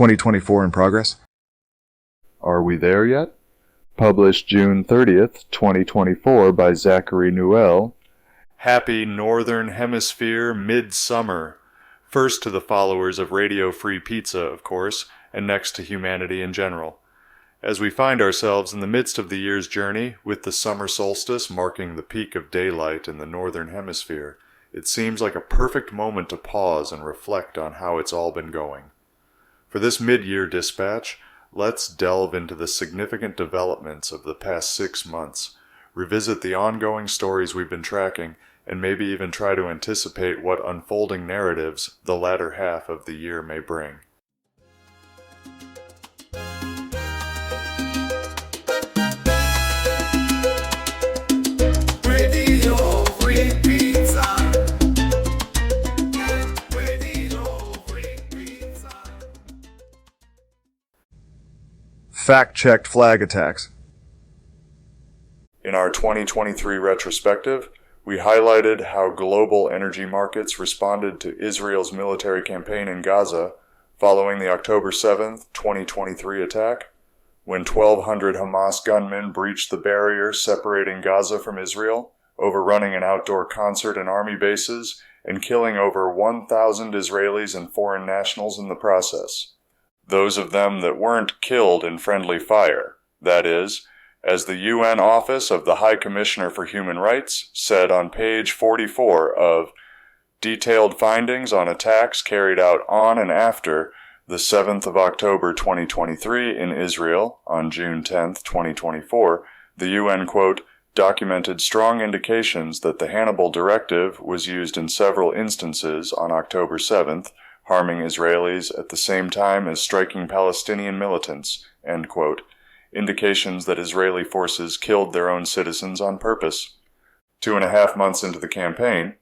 2024 in progress. Are We There Yet? Published June 30th, 2024 by Zachary Newell. Happy Northern Hemisphere Midsummer. First to the followers of Radio Free Pizza, of course, and next to humanity in general. As we find ourselves in the midst of the year's journey, with the summer solstice marking the peak of daylight in the Northern Hemisphere, it seems like a perfect moment to pause and reflect on how it's all been going. For this mid-year dispatch, let's delve into the significant developments of the past 6 months, revisit the ongoing stories we've been tracking, and maybe even try to anticipate what unfolding narratives the latter half of the year may bring. Radio Free Pizza. Fact-checked flag attacks. In our 2023 retrospective, we highlighted how global energy markets responded to Israel's military campaign in Gaza following the October 7th, 2023 attack, when 1,200 Hamas gunmen breached the barrier separating Gaza from Israel, overrunning an outdoor concert and army bases, and killing over 1,000 Israelis and foreign nationals in the process. Those of them that weren't killed in friendly fire, that is, as the UN Office of the High Commissioner for Human Rights said on page 44 of Detailed Findings on Attacks Carried Out on and After the 7th of October 2023 in Israel on June 10th, 2024, the UN, quote, documented strong indications that the Hannibal Directive was used in several instances on October 7th, harming Israelis at the same time as striking Palestinian militants, end quote, indications that Israeli forces killed their own citizens on purpose. 2.5 months into the campaign,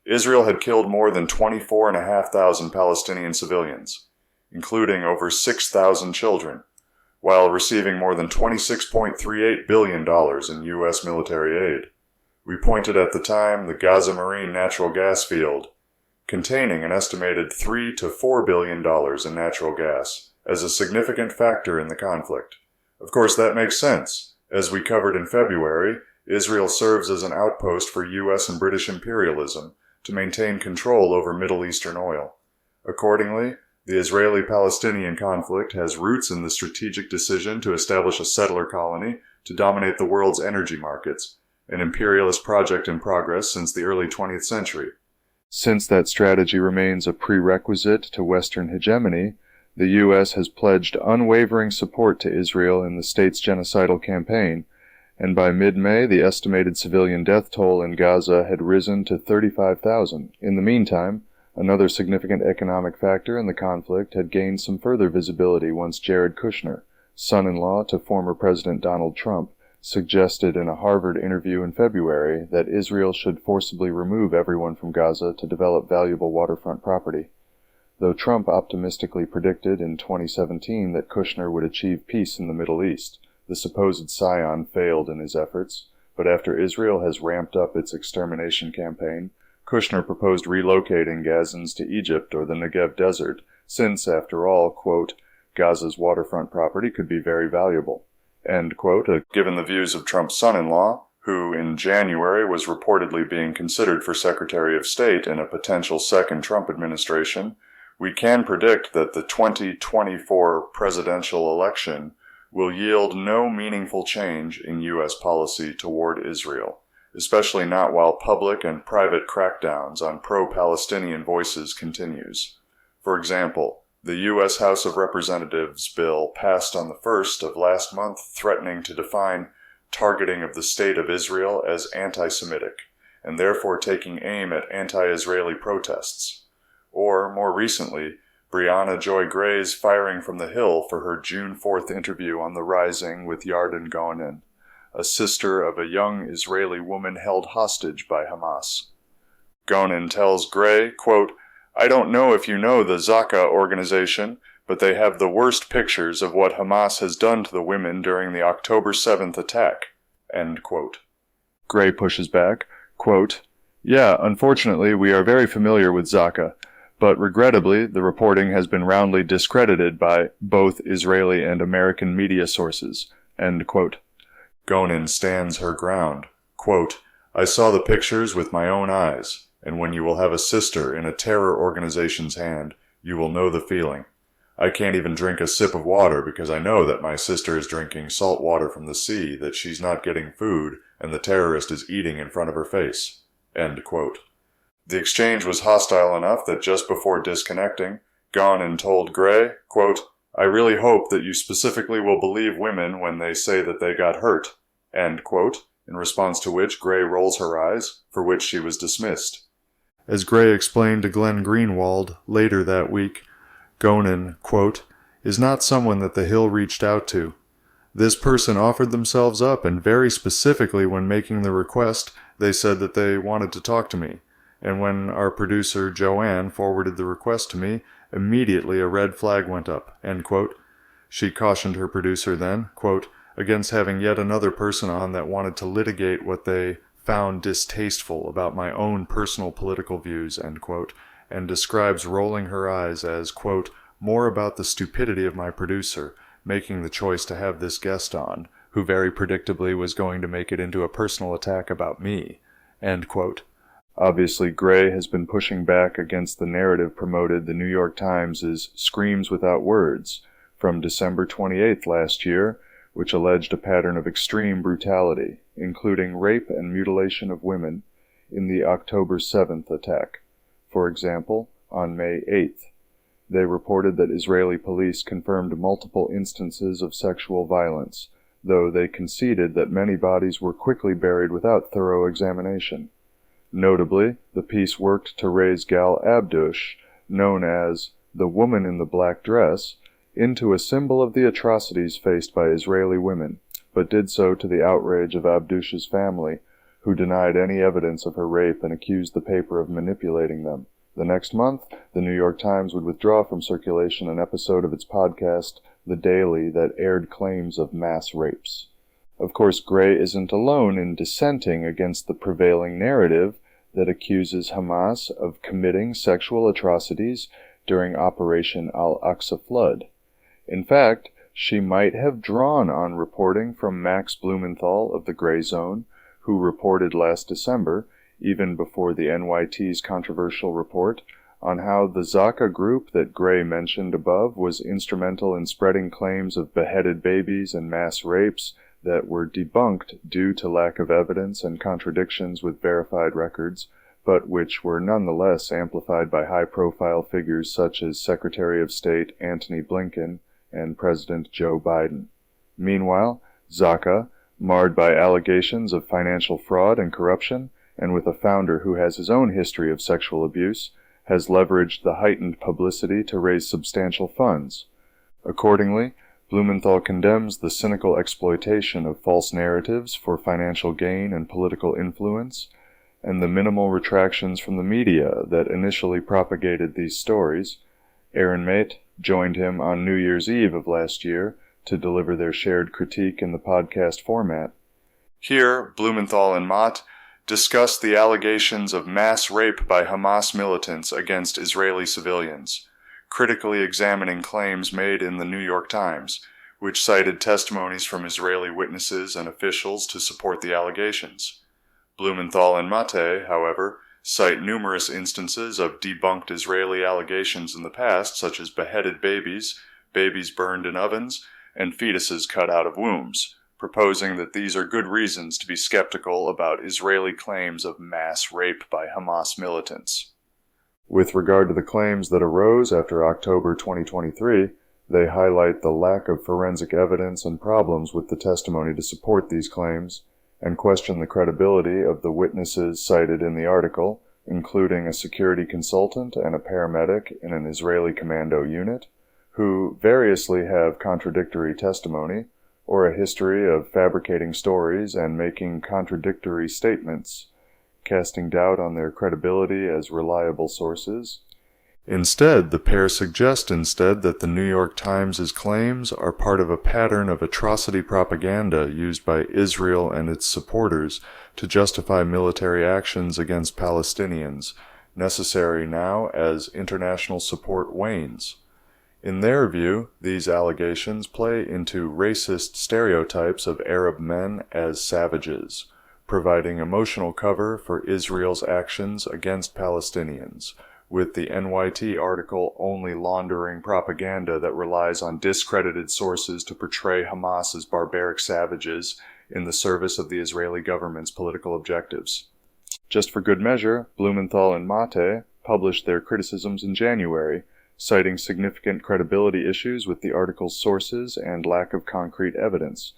Israel had killed more than 24,500 Palestinian civilians, including over 6,000 children, while receiving more than $26.38 billion in U.S. military aid. We pointed at the time the Gaza Marine natural gas field, containing an estimated $3 to $4 billion in natural gas, as a significant factor in the conflict. Of course, that makes sense. As we covered in February, Israel serves as an outpost for U.S. and British imperialism to maintain control over Middle Eastern oil. Accordingly, the Israeli-Palestinian conflict has roots in the strategic decision to establish a settler colony to dominate the world's energy markets, an imperialist project in progress since the early 20th century. Since that strategy remains a prerequisite to Western hegemony, the U.S. has pledged unwavering support to Israel in the state's genocidal campaign, and by mid-May the estimated civilian death toll in Gaza had risen to 35,000. In the meantime, another significant economic factor in the conflict had gained some further visibility once Jared Kushner, son-in-law to former President Donald Trump, suggested in a Harvard interview in February that Israel should forcibly remove everyone from Gaza to develop valuable waterfront property. Though Trump optimistically predicted in 2017 that Kushner would achieve peace in the Middle East, the supposed scion failed in his efforts, but after Israel has ramped up its extermination campaign, Kushner proposed relocating Gazans to Egypt or the Negev Desert, since, after all, quote, Gaza's waterfront property could be very valuable. End quote, given the views of Trump's son-in-law, who in January was reportedly being considered for Secretary of State in a potential second Trump administration, we can predict that the 2024 presidential election will yield no meaningful change in U.S. policy toward Israel, especially not while public and private crackdowns on pro-Palestinian voices continues. For example, the U.S. House of Representatives bill passed on the 1st of last month threatening to define targeting of the State of Israel as anti-Semitic, and therefore taking aim at anti-Israeli protests. Or, more recently, Brianna Joy Gray's firing from the Hill for her June 4th interview on The Rising with Yarden Gonen, a sister of a young Israeli woman held hostage by Hamas. Gonen tells Gray, quote, I don't know if you know the Zaka organization, but they have the worst pictures of what Hamas has done to the women during the October 7th attack. End quote. Gray pushes back, quote, Yeah, unfortunately we are very familiar with Zaka, but regrettably, the reporting has been roundly discredited by both Israeli and American media sources. End quote. Gonen stands her ground. Quote, I saw the pictures with my own eyes, and when you will have a sister in a terror organization's hand, you will know the feeling. I can't even drink a sip of water because I know that my sister is drinking salt water from the sea, that she's not getting food, and the terrorist is eating in front of her face. End quote. The exchange was hostile enough that just before disconnecting, Gonen told Gray, quote, I really hope that you specifically will believe women when they say that they got hurt. End quote, in response to which Gray rolls her eyes, for which she was dismissed. As Gray explained to Glenn Greenwald later that week, Gonen, quote, is not someone that the Hill reached out to. This person offered themselves up, and very specifically when making the request, they said that they wanted to talk to me. And when our producer, Joanne, forwarded the request to me, immediately a red flag went up, end quote. She cautioned her producer then, quote, against having yet another person on that wanted to litigate what they found distasteful about my own personal political views, end quote, and describes rolling her eyes as, quote, more about the stupidity of my producer, making the choice to have this guest on, who very predictably was going to make it into a personal attack about me, end quote. Obviously, Gray has been pushing back against the narrative promoted the New York Times as Screams Without Words from December 28th last year, which alleged a pattern of extreme brutality, including rape and mutilation of women, in the October 7th attack. For example, on May 8th, they reported that Israeli police confirmed multiple instances of sexual violence, though they conceded that many bodies were quickly buried without thorough examination. Notably, the piece worked to raise Gal Abdush, known as the woman in the black dress, into a symbol of the atrocities faced by Israeli women, but did so to the outrage of Abdush's family, who denied any evidence of her rape and accused the paper of manipulating them. The next month, the New York Times would withdraw from circulation an episode of its podcast, The Daily, that aired claims of mass rapes. Of course, Gray isn't alone in dissenting against the prevailing narrative that accuses Hamas of committing sexual atrocities during Operation Al-Aqsa Flood. In fact, she might have drawn on reporting from Max Blumenthal of the Gray Zone, who reported last December, even before the NYT's controversial report, on how the Zaka group that Gray mentioned above was instrumental in spreading claims of beheaded babies and mass rapes that were debunked due to lack of evidence and contradictions with verified records, but which were nonetheless amplified by high-profile figures such as Secretary of State Antony Blinken and President Joe Biden. Meanwhile, Zaka, marred by allegations of financial fraud and corruption, and with a founder who has his own history of sexual abuse, has leveraged the heightened publicity to raise substantial funds. Accordingly, Blumenthal condemns the cynical exploitation of false narratives for financial gain and political influence, and the minimal retractions from the media that initially propagated these stories. Aaron Mate joined him on New Year's Eve of last year to deliver their shared critique in the podcast format. Here, Blumenthal and Mott discussed the allegations of mass rape by Hamas militants against Israeli civilians, critically examining claims made in the New York Times, which cited testimonies from Israeli witnesses and officials to support the allegations. Blumenthal and Mate, however, cite numerous instances of debunked Israeli allegations in the past, such as beheaded babies, babies burned in ovens, and fetuses cut out of wombs, proposing that these are good reasons to be skeptical about Israeli claims of mass rape by Hamas militants. With regard to the claims that arose after October 2023, they highlight the lack of forensic evidence and problems with the testimony to support these claims, and question the credibility of the witnesses cited in the article, including a security consultant and a paramedic in an Israeli commando unit, who variously have contradictory testimony, or a history of fabricating stories and making contradictory statements, casting doubt on their credibility as reliable sources. Instead, the pair suggest that the New York Times' claims are part of a pattern of atrocity propaganda used by Israel and its supporters to justify military actions against Palestinians, necessary now as international support wanes. In their view, these allegations play into racist stereotypes of Arab men as savages, providing emotional cover for Israel's actions against Palestinians, with the NYT article only laundering propaganda that relies on discredited sources to portray Hamas as barbaric savages in the service of the Israeli government's political objectives. Just for good measure, Blumenthal and Mate published their criticisms in January, citing significant credibility issues with the article's sources and lack of concrete evidence.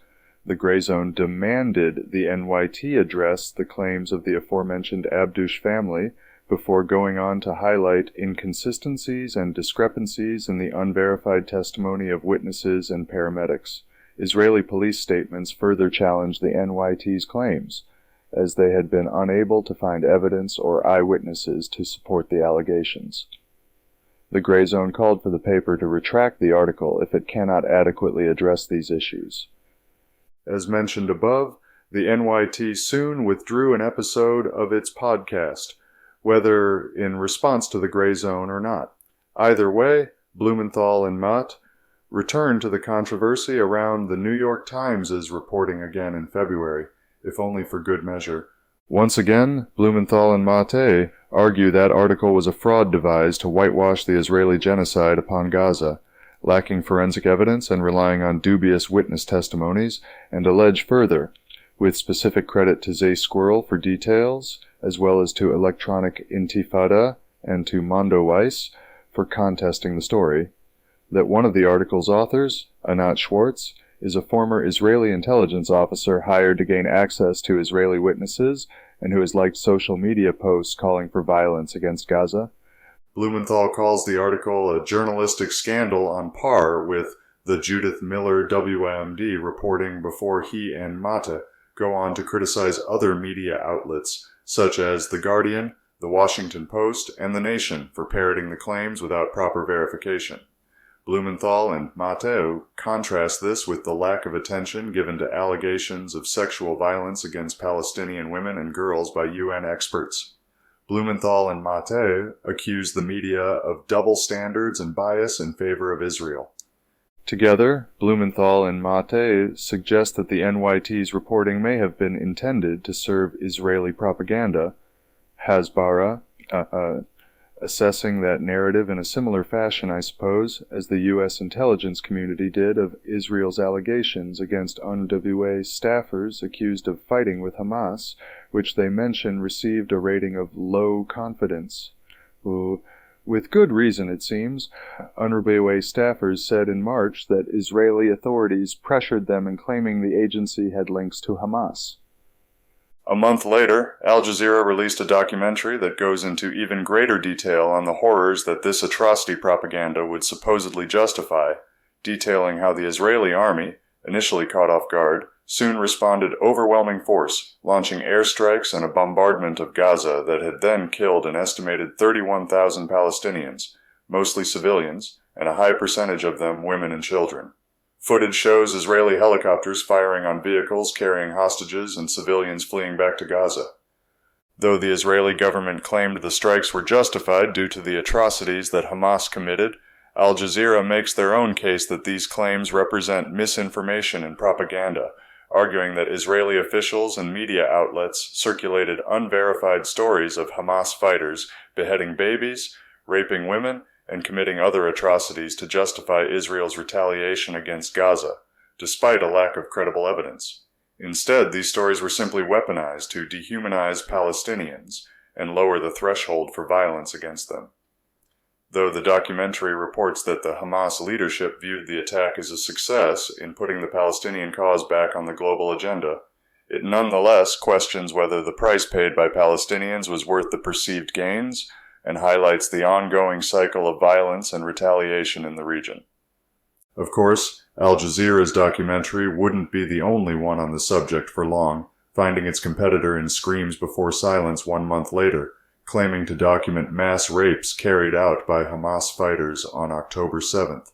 The Gray Zone demanded the NYT address the claims of the aforementioned Abdush family before going on to highlight inconsistencies and discrepancies in the unverified testimony of witnesses and paramedics. Israeli police statements further challenged the NYT's claims, as they had been unable to find evidence or eyewitnesses to support the allegations. The Gray Zone called for the paper to retract the article if it cannot adequately address these issues. As mentioned above, the NYT soon withdrew an episode of its podcast, whether in response to the Gray Zone or not. Either way, Blumenthal and Matt returned to the controversy around the New York Times' reporting again in February, if only for good measure. Once again, Blumenthal and Mate argue that article was a fraud devised to whitewash the Israeli genocide upon Gaza, lacking forensic evidence and relying on dubious witness testimonies, and allege further, with specific credit to Zay Squirrel for details, as well as to Electronic Intifada and to Mondo Weiss for contesting the story, that one of the article's authors, Anat Schwartz, is a former Israeli intelligence officer hired to gain access to Israeli witnesses and who has liked social media posts calling for violence against Gaza. Blumenthal calls the article a journalistic scandal on par with the Judith Miller WMD reporting before he and Mate go on to criticize other media outlets such as The Guardian, The Washington Post, and The Nation for parroting the claims without proper verification. Blumenthal and Mateo contrast this with the lack of attention given to allegations of sexual violence against Palestinian women and girls by UN experts. Blumenthal and Mate accuse the media of double standards and bias in favor of Israel. Together, Blumenthal and Mate suggest that the NYT's reporting may have been intended to serve Israeli propaganda, Hasbara, assessing that narrative in a similar fashion, I suppose, as the U.S. intelligence community did of Israel's allegations against UNRWA staffers accused of fighting with Hamas, which they mention received a rating of low confidence. With good reason, it seems. UNRWA staffers said in March that Israeli authorities pressured them in claiming the agency had links to Hamas. A month later, Al Jazeera released a documentary that goes into even greater detail on the horrors that this atrocity propaganda would supposedly justify, detailing how the Israeli army, initially caught off guard, soon responded overwhelming force, launching airstrikes and a bombardment of Gaza that had then killed an estimated 31,000 Palestinians, mostly civilians, and a high percentage of them women and children. Footage shows Israeli helicopters firing on vehicles carrying hostages and civilians fleeing back to Gaza. Though the Israeli government claimed the strikes were justified due to the atrocities that Hamas committed, Al Jazeera makes their own case that these claims represent misinformation and propaganda, arguing that Israeli officials and media outlets circulated unverified stories of Hamas fighters beheading babies, raping women, and committing other atrocities to justify Israel's retaliation against Gaza, despite a lack of credible evidence. Instead, these stories were simply weaponized to dehumanize Palestinians and lower the threshold for violence against them. Though the documentary reports that the Hamas leadership viewed the attack as a success in putting the Palestinian cause back on the global agenda, it nonetheless questions whether the price paid by Palestinians was worth the perceived gains, and highlights the ongoing cycle of violence and retaliation in the region. Of course, Al Jazeera's documentary wouldn't be the only one on the subject for long, finding its competitor in Screams Before Silence 1 month later, claiming to document mass rapes carried out by Hamas fighters on October 7th.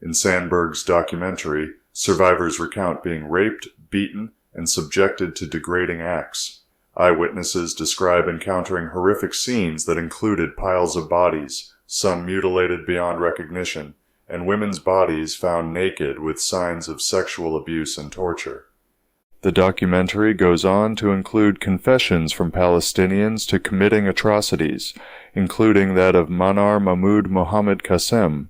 In Sandberg's documentary, survivors recount being raped, beaten, and subjected to degrading acts. Eyewitnesses describe encountering horrific scenes that included piles of bodies, some mutilated beyond recognition, and women's bodies found naked with signs of sexual abuse and torture. The documentary goes on to include confessions from Palestinians to committing atrocities, including that of Manar Mahmoud Mohammed Qassem.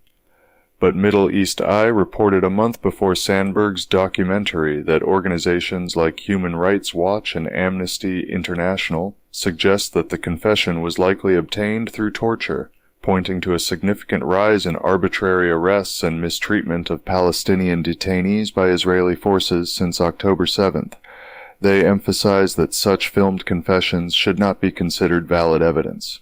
But Middle East Eye reported a month before Sandberg's documentary that organizations like Human Rights Watch and Amnesty International suggest that the confession was likely obtained through torture, pointing to a significant rise in arbitrary arrests and mistreatment of Palestinian detainees by Israeli forces since October 7th. They emphasize that such filmed confessions should not be considered valid evidence.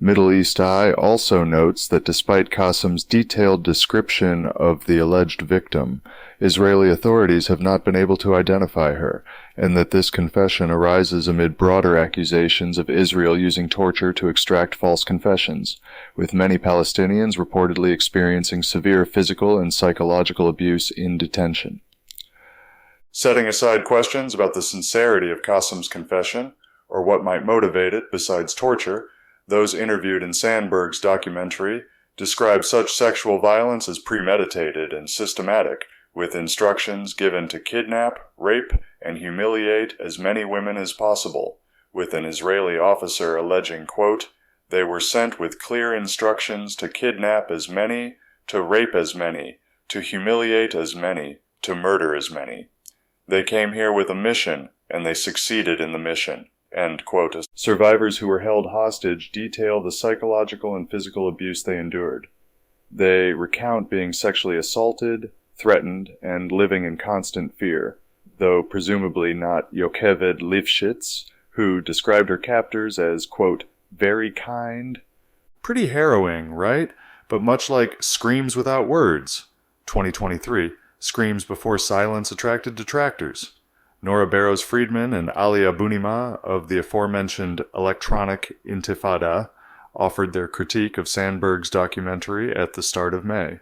Middle East Eye also notes that despite Qassem's detailed description of the alleged victim, Israeli authorities have not been able to identify her, and that this confession arises amid broader accusations of Israel using torture to extract false confessions, with many Palestinians reportedly experiencing severe physical and psychological abuse in detention. Setting aside questions about the sincerity of Qassem's confession, or what might motivate it besides torture, those interviewed in Sandberg's documentary describe such sexual violence as premeditated and systematic, with instructions given to kidnap, rape, and humiliate as many women as possible, with an Israeli officer alleging, quote, "They were sent with clear instructions to kidnap as many, to rape as many, to humiliate as many, to murder as many. They came here with a mission, and they succeeded in the mission." End quote. Survivors who were held hostage detail the psychological and physical abuse they endured. They recount being sexually assaulted, threatened, and living in constant fear, though presumably not Yocheved Lifshitz, who described her captors as, quote, "very kind." Pretty harrowing, right? But much like Screams Without Words, 2023, Screams Before Silence Attracted Detractors. Nora Barrows-Friedman and Ali Abunimah of the aforementioned Electronic Intifada offered their critique of Sandberg's documentary at the start of May.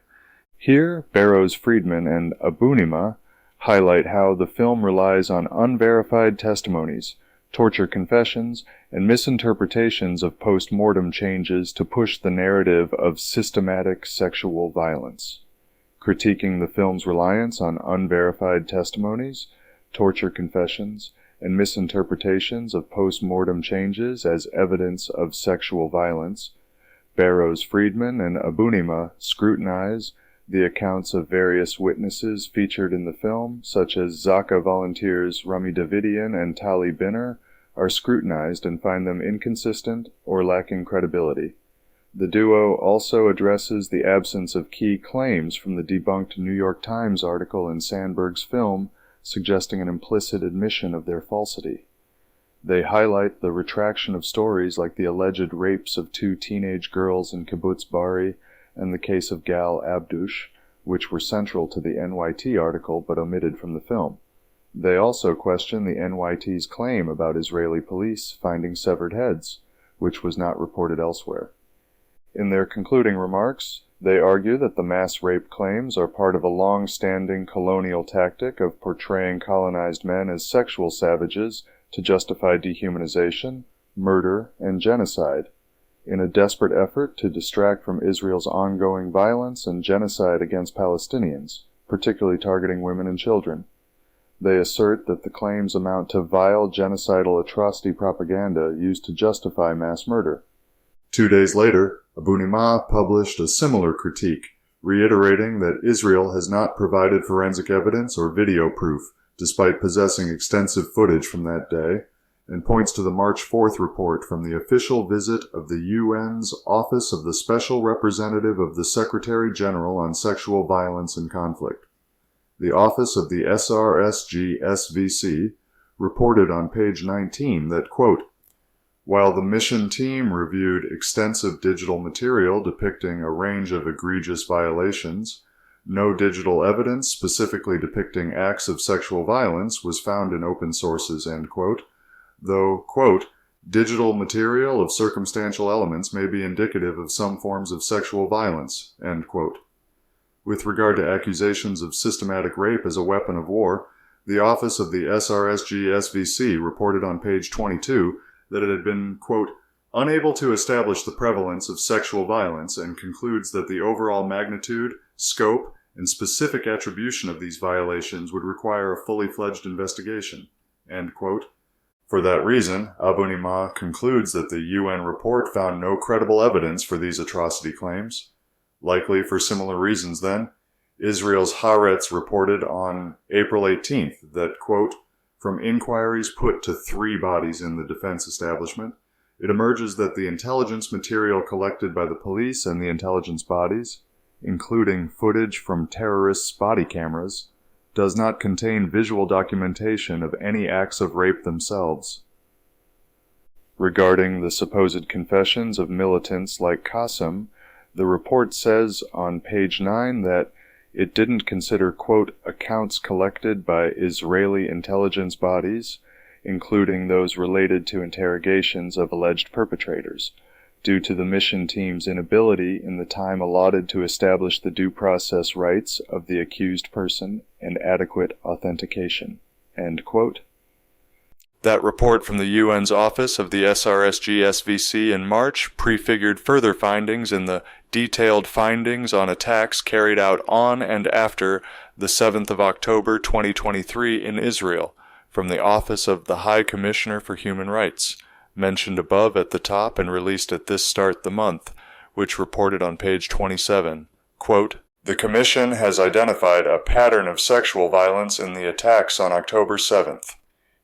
Here, Barrows-Friedman and Abunimah highlight how the film relies on unverified testimonies, torture confessions, and misinterpretations of post-mortem changes to push the narrative of systematic sexual violence. Critiquing the film's reliance on unverified testimonies, torture confessions, and misinterpretations of post-mortem changes as evidence of sexual violence, Barrows-Friedman and Abunimah scrutinize the accounts of various witnesses featured in the film, such as Zaka volunteers Rami Davidian and Tali Binner, are scrutinized and find them inconsistent or lacking credibility. The duo also addresses the absence of key claims from the debunked New York Times article in Sandberg's film, suggesting an implicit admission of their falsity. They highlight the retraction of stories like the alleged rapes of 2 teenage girls in Kibbutz Bari and the case of Gal Abdush, which were central to the NYT article but omitted from the film. They also question the NYT's claim about Israeli police finding severed heads, which was not reported elsewhere. In their concluding remarks, they argue that the mass rape claims are part of a long-standing colonial tactic of portraying colonized men as sexual savages to justify dehumanization, murder, and genocide, in a desperate effort to distract from Israel's ongoing violence and genocide against Palestinians, particularly targeting women and children. They assert that the claims amount to vile genocidal atrocity propaganda used to justify mass murder. 2 days later, Abunimah published a similar critique, reiterating that Israel has not provided forensic evidence or video proof, despite possessing extensive footage from that day, and points to the March 4th report from the official visit of the UN's Office of the Special Representative of the Secretary General on Sexual Violence and Conflict. The Office of the SRSG-SVC reported on page 19 that, quote, "While the mission team reviewed extensive digital material depicting a range of egregious violations, no digital evidence specifically depicting acts of sexual violence was found in open sources," end quote, though, quote, "digital material of circumstantial elements may be indicative of some forms of sexual violence," end quote. With regard to accusations of systematic rape as a weapon of war, The office of the SRSG-SVC reported on page 22 that it had been, quote, unable to establish the prevalence of sexual violence and concludes that the overall magnitude, scope, and specific attribution of these violations would require a fully fledged investigation. End quote. For that reason, Abunimah concludes that the UN report found no credible evidence for these atrocity claims. Likely for similar reasons, then, Israel's Haaretz reported on April 18th that, quote, from inquiries put to 3 bodies in the defense establishment, it emerges that the intelligence material collected by the police and the intelligence bodies, including footage from terrorists' body cameras, does not contain visual documentation of any acts of rape themselves. Regarding the supposed confessions of militants like Qasem, the report says on page 9 that it didn't consider, quote, accounts collected by Israeli intelligence bodies, including those related to interrogations of alleged perpetrators, due to the mission team's inability in the time allotted to establish the due process rights of the accused person and adequate authentication. End quote. That report from the UN's office of the SRSG-SVC in March prefigured further findings in the detailed findings on attacks carried out on and after the 7th of October 2023 in Israel, from the Office of the High Commissioner for Human Rights, mentioned above at the top and released at this start the month, which reported on page 27, quote, the Commission has identified a pattern of sexual violence in the attacks on October 7th.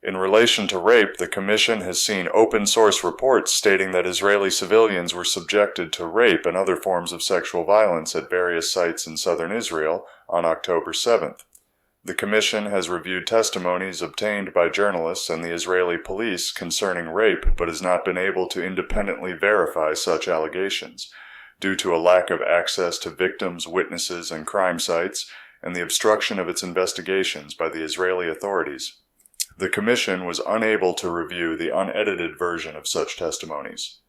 In relation to rape, the Commission has seen open-source reports stating that Israeli civilians were subjected to rape and other forms of sexual violence at various sites in southern Israel on October 7th. The Commission has reviewed testimonies obtained by journalists and the Israeli police concerning rape, but has not been able to independently verify such allegations, due to a lack of access to victims, witnesses, and crime sites, and the obstruction of its investigations by the Israeli authorities. The Commission was unable to review the unedited version of such testimonies.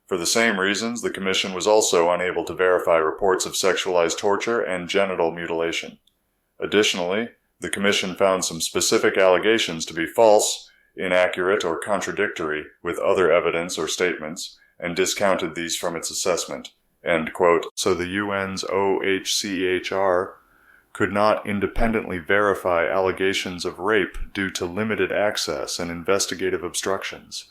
For the same reasons, the Commission was also unable to verify reports of sexualized torture and genital mutilation. Additionally, the Commission found some specific allegations to be false, inaccurate, or contradictory with other evidence or statements, and discounted these from its assessment. End quote. So the UN's OHCHR could not independently verify allegations of rape due to limited access and investigative obstructions,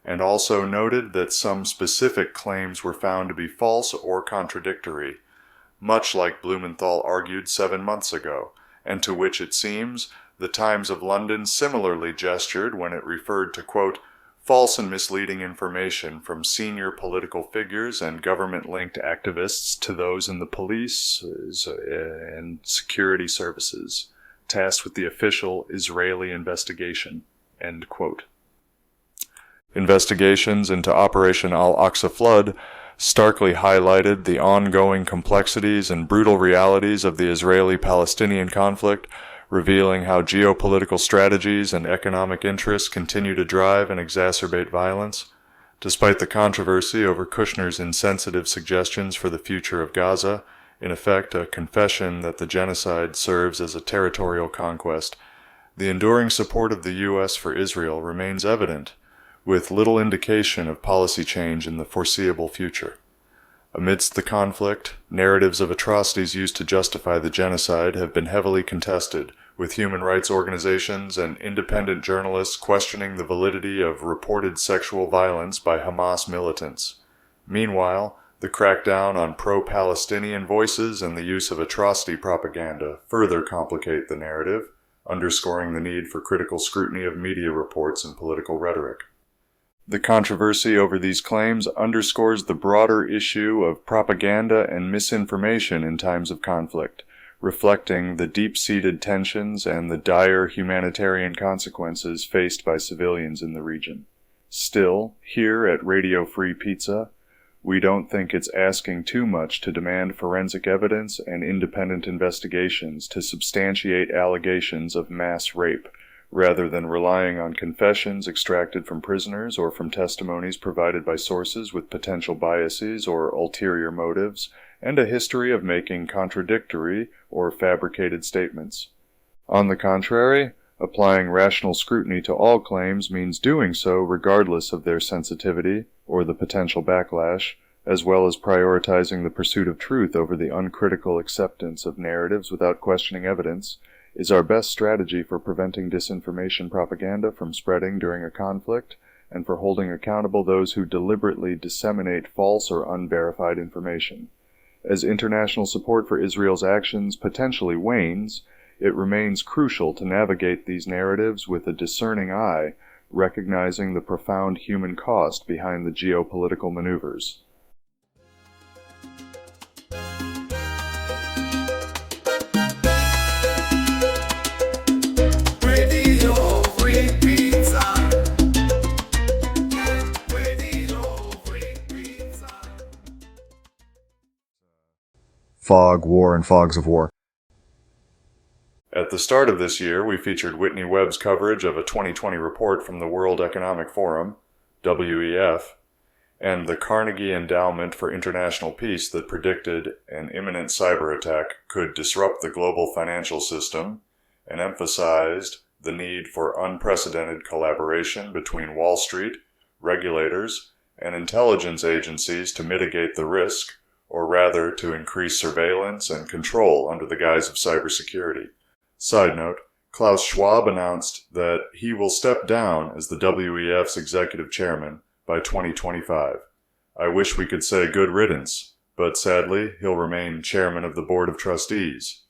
and also noted that some specific claims were found to be false or contradictory, much like Blumenthal argued 7 months ago, and to which it seems the Times of London similarly gestured when it referred to, quote, false and misleading information from senior political figures and government-linked activists to those in the police and security services, tasked with the official Israeli investigation, end quote. Investigations into Operation Al-Aqsa Flood starkly highlighted the ongoing complexities and brutal realities of the Israeli-Palestinian conflict, revealing how geopolitical strategies and economic interests continue to drive and exacerbate violence. Despite the controversy over Kushner's insensitive suggestions for the future of Gaza, in effect a confession that the genocide serves as a territorial conquest, the enduring support of the U.S. for Israel remains evident, with little indication of policy change in the foreseeable future. Amidst the conflict, narratives of atrocities used to justify the genocide have been heavily contested, with human rights organizations and independent journalists questioning the validity of reported sexual violence by Hamas militants. Meanwhile, the crackdown on pro-Palestinian voices and the use of atrocity propaganda further complicate the narrative, underscoring the need for critical scrutiny of media reports and political rhetoric. The controversy over these claims underscores the broader issue of propaganda and misinformation in times of conflict, reflecting the deep-seated tensions and the dire humanitarian consequences faced by civilians in the region. Still, here at Radio Free Pizza, we don't think it's asking too much to demand forensic evidence and independent investigations to substantiate allegations of mass rape, rather than relying on confessions extracted from prisoners or from testimonies provided by sources with potential biases or ulterior motives, and a history of making contradictory or fabricated statements. On the contrary, Applying rational scrutiny to all claims means doing so regardless of their sensitivity or the potential backlash, as well as prioritizing the pursuit of truth over the uncritical acceptance of narratives without questioning evidence, is our best strategy for preventing disinformation propaganda from spreading during a conflict and for holding accountable those who deliberately disseminate false or unverified information. As international support for Israel's actions potentially wanes, it remains crucial to navigate these narratives with a discerning eye, recognizing the profound human cost behind the geopolitical maneuvers. Radio Free Pizza. Radio Free Pizza. Fog, war, and fogs of war. At the start of this year, we featured Whitney Webb's coverage of a 2020 report from the World Economic Forum, WEF, and the Carnegie Endowment for International Peace that predicted an imminent cyber attack could disrupt the global financial system and emphasized the need for unprecedented collaboration between Wall Street, regulators, and intelligence agencies to mitigate the risk, or rather to increase surveillance and control under the guise of cybersecurity. Side note, Klaus Schwab announced that he will step down as the WEF's executive chairman by 2025. I wish we could say good riddance, but sadly, he'll remain chairman of the board of trustees.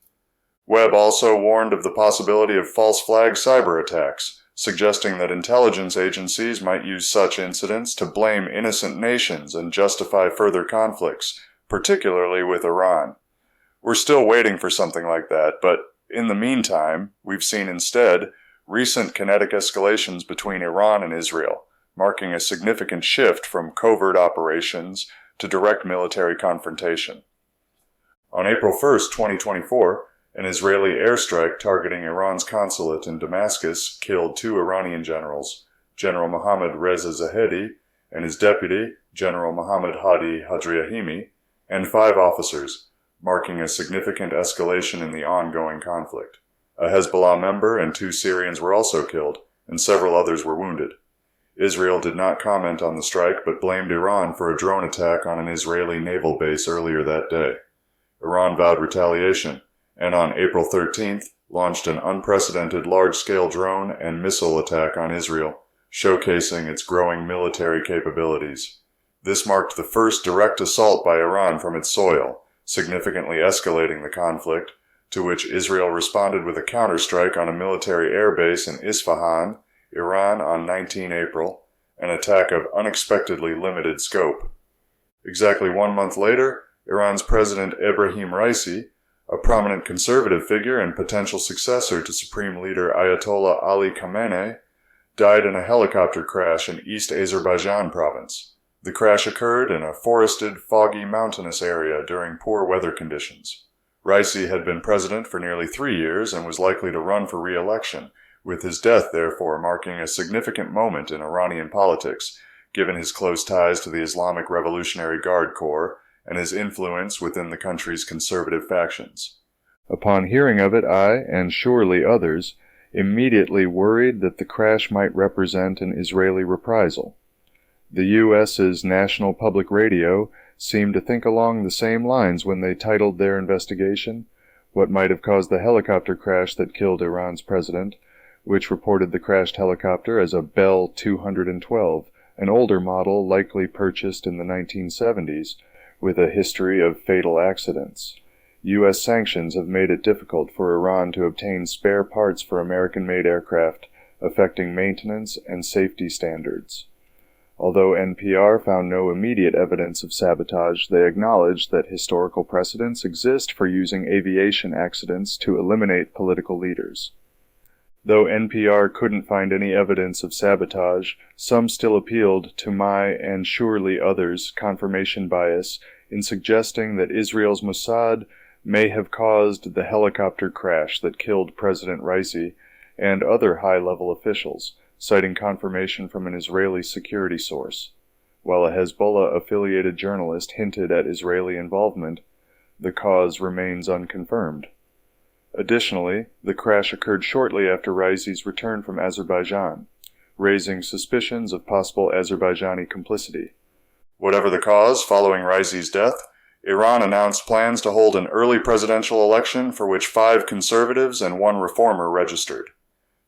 Webb also warned of the possibility of false flag cyber attacks, suggesting that intelligence agencies might use such incidents to blame innocent nations and justify further conflicts, particularly with Iran. We're still waiting for something like that, but in the meantime, we've seen instead recent kinetic escalations between Iran and Israel, marking a significant shift from covert operations to direct military confrontation. On April 1, 2024, an Israeli airstrike targeting Iran's consulate in Damascus killed 2 Iranian generals, General Mohammad Reza Zahedi and his deputy, General Mohammad Hadi Hadriahimi, and 5 officers, marking a significant escalation in the ongoing conflict. A Hezbollah member and 2 Syrians were also killed, and several others were wounded. Israel did not comment on the strike but blamed Iran for a drone attack on an Israeli naval base earlier that day. Iran vowed retaliation, and on April 13th launched an unprecedented large-scale drone and missile attack on Israel, showcasing its growing military capabilities. This marked the first direct assault by Iran from its soil, significantly escalating the conflict, to which Israel responded with a counterstrike on a military airbase in Isfahan, Iran on 19 April, an attack of unexpectedly limited scope. Exactly 1 month later, Iran's President Ebrahim Raisi, a prominent conservative figure and potential successor to Supreme Leader Ayatollah Ali Khamenei, died in a helicopter crash in East Azerbaijan province. The crash occurred in a forested, foggy, mountainous area during poor weather conditions. Raisi had been president for nearly 3 years and was likely to run for re-election, with his death therefore marking a significant moment in Iranian politics, given his close ties to the Islamic Revolutionary Guard Corps and his influence within the country's conservative factions. Upon hearing of it, I, and surely others, immediately worried that the crash might represent an Israeli reprisal. The U.S.'s National Public Radio seemed to think along the same lines when they titled their investigation, "What Might Have Caused the Helicopter Crash That Killed Iran's President," which reported the crashed helicopter as a Bell 212, an older model likely purchased in the 1970s, with a history of fatal accidents. U.S. sanctions have made it difficult for Iran to obtain spare parts for American-made aircraft, affecting maintenance and safety standards. Although NPR found no immediate evidence of sabotage, they acknowledged that historical precedents exist for using aviation accidents to eliminate political leaders. Though NPR couldn't find any evidence of sabotage, some still appealed to my, and surely others', confirmation bias in suggesting that Israel's Mossad may have caused the helicopter crash that killed President Raisi and other high-level officials, citing confirmation from an Israeli security source. While a Hezbollah-affiliated journalist hinted at Israeli involvement, the cause remains unconfirmed. Additionally, the crash occurred shortly after Raisi's return from Azerbaijan, raising suspicions of possible Azerbaijani complicity. Whatever the cause, following Raisi's death, Iran announced plans to hold an early presidential election for which 5 conservatives and 1 reformer registered.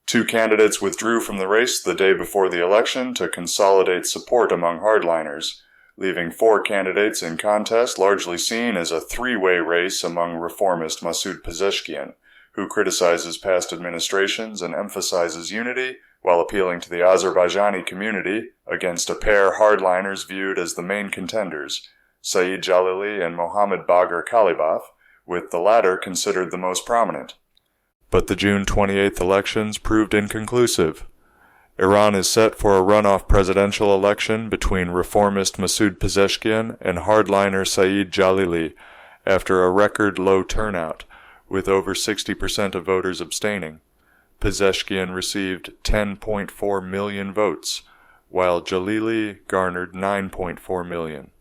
2 candidates withdrew from the race the day before the election to consolidate support among hardliners, leaving 4 candidates in contest largely seen as a 3-way race among reformist Masoud Pezeshkian, who criticizes past administrations and emphasizes unity while appealing to the Azerbaijani community against a pair hardliners viewed as the main contenders, Saeed Jalili and Mohammad Bagher Kalibaf, with the latter considered the most prominent. But the June 28th elections proved inconclusive. Iran is set for a runoff presidential election between reformist Masoud Pezeshkian and hardliner Saeed Jalili after a record low turnout, with over 60% of voters abstaining. Pezeshkian received 10.4 million votes, while Jalili garnered 9.4 million.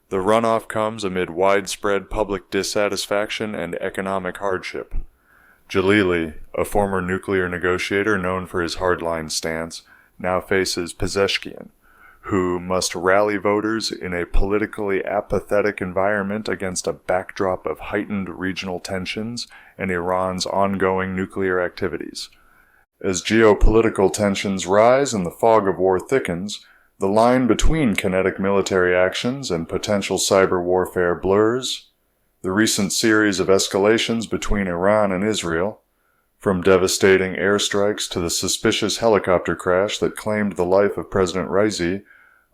The runoff comes amid widespread public dissatisfaction and economic hardship. Jalili, a former nuclear negotiator known for his hardline stance, now faces Pezeshkian, who must rally voters in a politically apathetic environment against a backdrop of heightened regional tensions and Iran's ongoing nuclear activities. As geopolitical tensions rise and the fog of war thickens, the line between kinetic military actions and potential cyber warfare blurs. The recent series of escalations between Iran and Israel, from devastating airstrikes to the suspicious helicopter crash that claimed the life of President Raisi,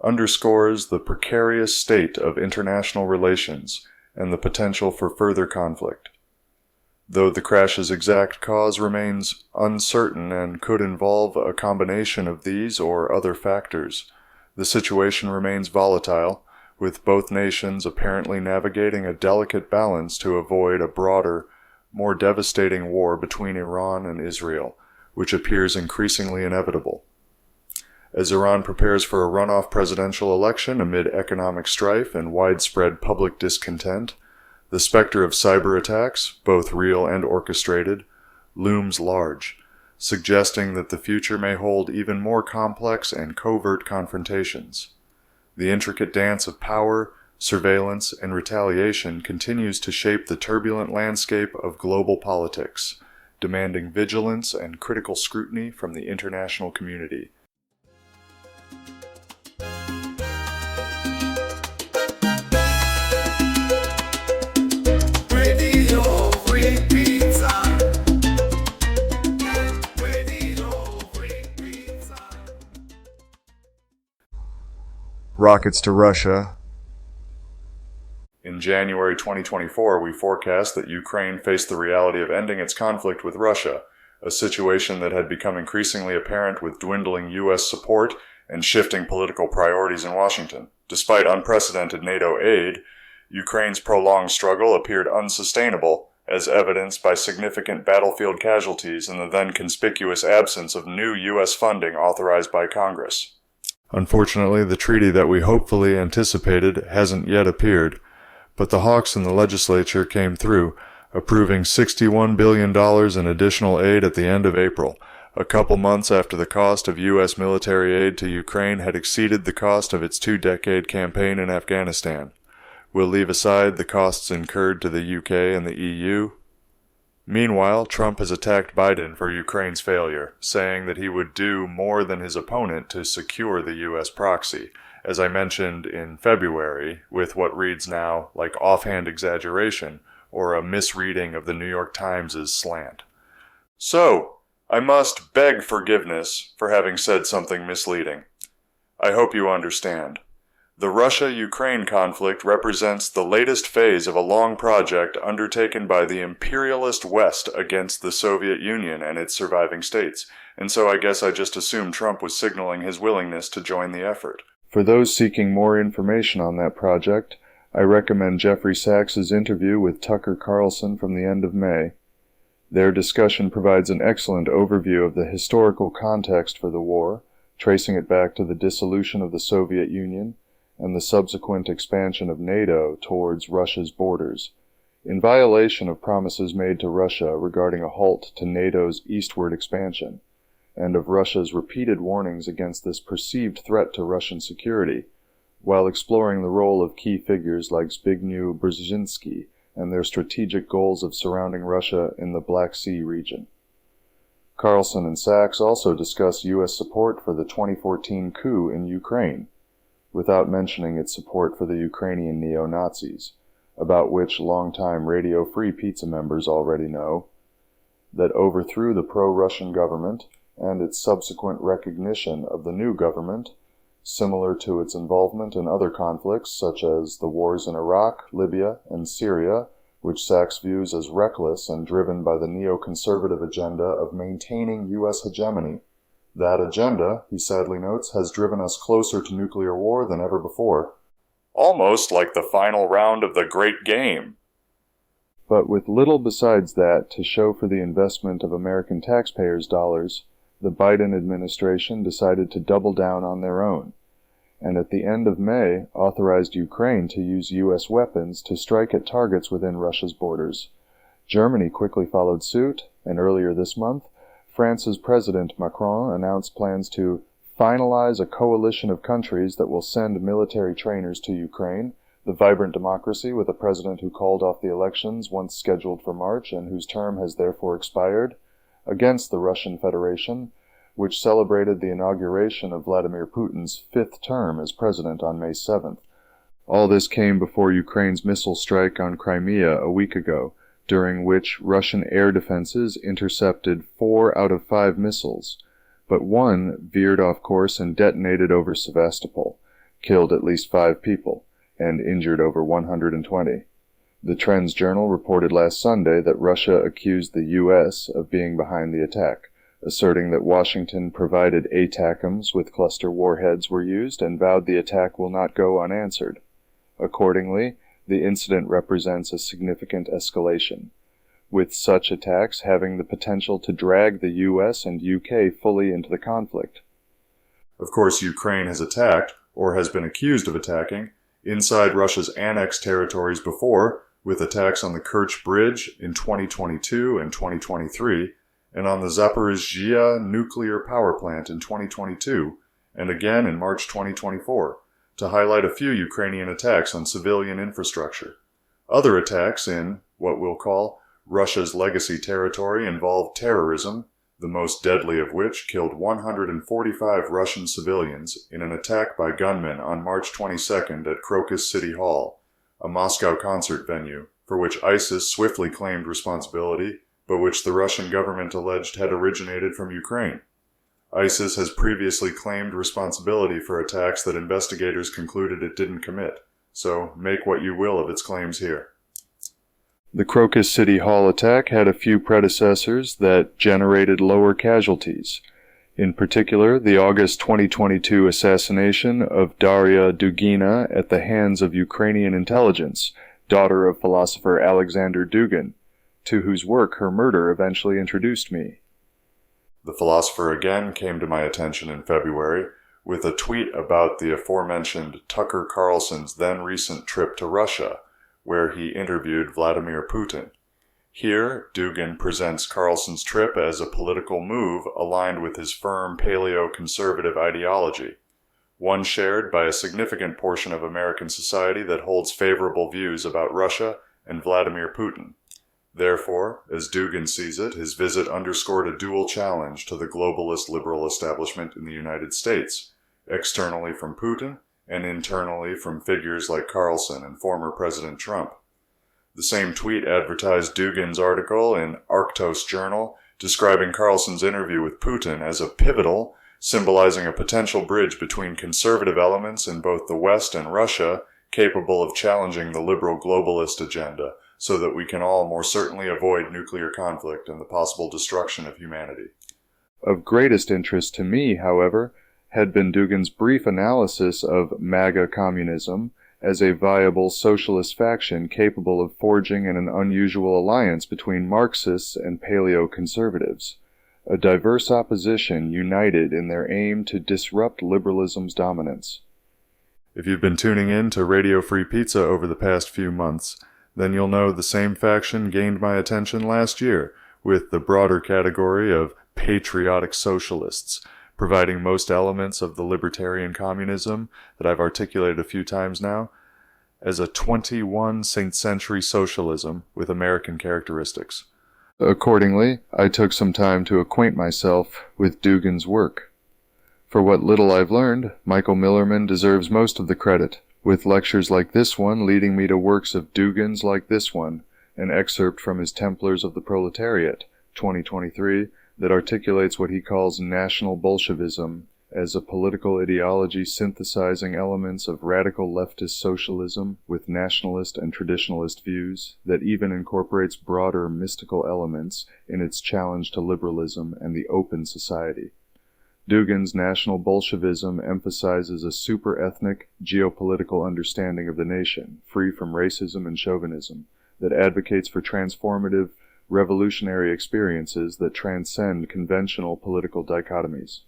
underscores the precarious state of international relations and the potential for further conflict. Though the crash's exact cause remains uncertain and could involve a combination of these or other factors, the situation remains volatile, with both nations apparently navigating a delicate balance to avoid a broader, more devastating war between Iran and Israel, which appears increasingly inevitable. As Iran prepares for a runoff presidential election amid economic strife and widespread public discontent, the specter of cyber attacks, both real and orchestrated, looms large, suggesting that the future may hold even more complex and covert confrontations. The intricate dance of power, surveillance, and retaliation continues to shape the turbulent landscape of global politics, demanding vigilance and critical scrutiny from the international community. Radio Free Pizza. Radio Free Pizza. Rockets to Russia. In January 2024, we forecast that Ukraine faced the reality of ending its conflict with Russia, a situation that had become increasingly apparent with dwindling U.S. support and shifting political priorities in Washington. Despite unprecedented NATO aid, Ukraine's prolonged struggle appeared unsustainable, as evidenced by significant battlefield casualties and the then conspicuous absence of new U.S. funding authorized by Congress. Unfortunately, the treaty that we hopefully anticipated hasn't yet appeared, but the hawks in the legislature came through, approving $61 billion in additional aid at the end of April, a couple months after the cost of U.S. military aid to Ukraine had exceeded the cost of its 2-decade campaign in Afghanistan. We'll leave aside the costs incurred to the UK and the EU. Meanwhile, Trump has attacked Biden for Ukraine's failure, saying that he would do more than his opponent to secure the U.S. proxy, as I mentioned in February, with what reads now like offhand exaggeration or a misreading of the New York Times' slant. So, I must beg forgiveness for having said something misleading. I hope you understand. The Russia-Ukraine conflict represents the latest phase of a long project undertaken by the imperialist West against the Soviet Union and its surviving states, and so I guess I just assumed Trump was signaling his willingness to join the effort. For those seeking more information on that project, I recommend Jeffrey Sachs's interview with Tucker Carlson from the end of May. Their discussion provides an excellent overview of the historical context for the war, tracing it back to the dissolution of the Soviet Union and the subsequent expansion of NATO towards Russia's borders, in violation of promises made to Russia regarding a halt to NATO's eastward expansion, and of Russia's repeated warnings against this perceived threat to Russian security, while exploring the role of key figures like Zbigniew Brzezinski and their strategic goals of surrounding Russia in the Black Sea region. Carlson and Sachs also discuss U.S. support for the 2014 coup in Ukraine, without mentioning its support for the Ukrainian neo-Nazis, about which longtime Radio Free Pizza members already know, that overthrew the pro-Russian government and its subsequent recognition of the new government, similar to its involvement in other conflicts such as the wars in Iraq, Libya, and Syria, which Sachs views as reckless and driven by the neoconservative agenda of maintaining U.S. hegemony. That agenda, he sadly notes, has driven us closer to nuclear war than ever before. Almost like the final round of the Great Game. But with little besides that to show for the investment of American taxpayers' dollars, the Biden administration decided to double down on their own, and at the end of May authorized Ukraine to use U.S. weapons to strike at targets within Russia's borders. Germany quickly followed suit, and earlier this month, France's President Macron announced plans to finalize a coalition of countries that will send military trainers to Ukraine, the vibrant democracy with a president who called off the elections once scheduled for March and whose term has therefore expired, against the Russian Federation, which celebrated the inauguration of Vladimir Putin's fifth term as president on May 7th. All this came before Ukraine's missile strike on Crimea a week ago, during which Russian air defenses intercepted 4 out of 5 missiles, but one veered off course and detonated over Sevastopol, killed at least 5 people, and injured over 120. The Trends Journal reported last Sunday that Russia accused the U.S. of being behind the attack, asserting that Washington provided ATACMS with cluster warheads were used and vowed the attack will not go unanswered. Accordingly, the incident represents a significant escalation, with such attacks having the potential to drag the U.S. and U.K. fully into the conflict. Of course, Ukraine has attacked, or has been accused of attacking, inside Russia's annexed territories before, with attacks on the Kerch Bridge in 2022 and 2023, and on the Zaporizhzhia nuclear power plant in 2022, and again in March 2024, to highlight a few Ukrainian attacks on civilian infrastructure. Other attacks in, what we'll call, Russia's legacy territory involved terrorism, the most deadly of which killed 145 Russian civilians in an attack by gunmen on March 22nd at Crocus City Hall, a Moscow concert venue, for which ISIS swiftly claimed responsibility, but which the Russian government alleged had originated from Ukraine. ISIS has previously claimed responsibility for attacks that investigators concluded it didn't commit, so make what you will of its claims here. The Crocus City Hall attack had a few predecessors that generated lower casualties. In particular, the August 2022 assassination of Daria Dugina at the hands of Ukrainian intelligence, daughter of philosopher Alexander Dugin, to whose work her murder eventually introduced me. The philosopher again came to my attention in February with a tweet about the aforementioned Tucker Carlson's then recent trip to Russia, where he interviewed Vladimir Putin. Here, Dugin presents Carlson's trip as a political move aligned with his firm paleo-conservative ideology, one shared by a significant portion of American society that holds favorable views about Russia and Vladimir Putin. Therefore, as Dugin sees it, his visit underscored a dual challenge to the globalist liberal establishment in the United States, externally from Putin and internally from figures like Carlson and former President Trump. The same tweet advertised Dugin's article in Arctos Journal, describing Carlson's interview with Putin as a pivotal, symbolizing a potential bridge between conservative elements in both the West and Russia, capable of challenging the liberal globalist agenda, so that we can all more certainly avoid nuclear conflict and the possible destruction of humanity. Of greatest interest to me, however, had been Dugin's brief analysis of MAGA communism as a viable socialist faction capable of forging an unusual alliance between Marxists and paleo-conservatives, a diverse opposition united in their aim to disrupt liberalism's dominance. If you've been tuning in to Radio Free Pizza over the past few months, then you'll know the same faction gained my attention last year, with the broader category of patriotic socialists, providing most elements of the libertarian communism that I've articulated a few times now, as a 21st century socialism with American characteristics. Accordingly, I took some time to acquaint myself with Dugin's work. For what little I've learned, Michael Millerman deserves most of the credit, with lectures like this one leading me to works of Dugin's like this one, an excerpt from his Templars of the Proletariat, 2023, that articulates what he calls National Bolshevism as a political ideology synthesizing elements of radical leftist socialism with nationalist and traditionalist views that even incorporates broader mystical elements in its challenge to liberalism and the open society. Dugin's National Bolshevism emphasizes a super-ethnic, geopolitical understanding of the nation, free from racism and chauvinism, that advocates for transformative, revolutionary experiences that transcend conventional political dichotomies.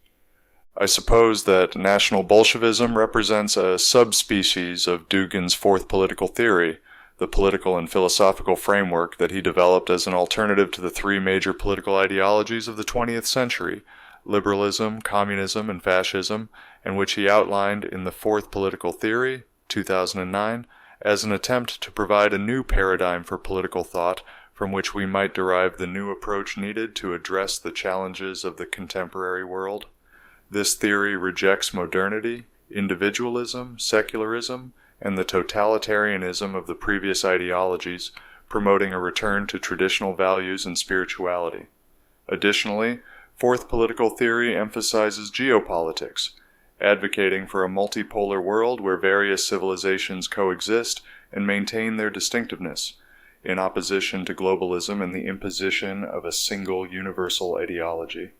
I suppose that National Bolshevism represents a subspecies of Dugin's fourth political theory, the political and philosophical framework that he developed as an alternative to the three major political ideologies of the 20th century, liberalism, communism, and fascism, and which he outlined in the Fourth Political Theory, 2009, as an attempt to provide a new paradigm for political thought from which we might derive the new approach needed to address the challenges of the contemporary world. This theory rejects modernity, individualism, secularism, and the totalitarianism of the previous ideologies, promoting a return to traditional values and spirituality. Additionally, Fourth Political Theory emphasizes geopolitics, advocating for a multipolar world where various civilizations coexist and maintain their distinctiveness, in opposition to globalism and the imposition of a single universal ideology.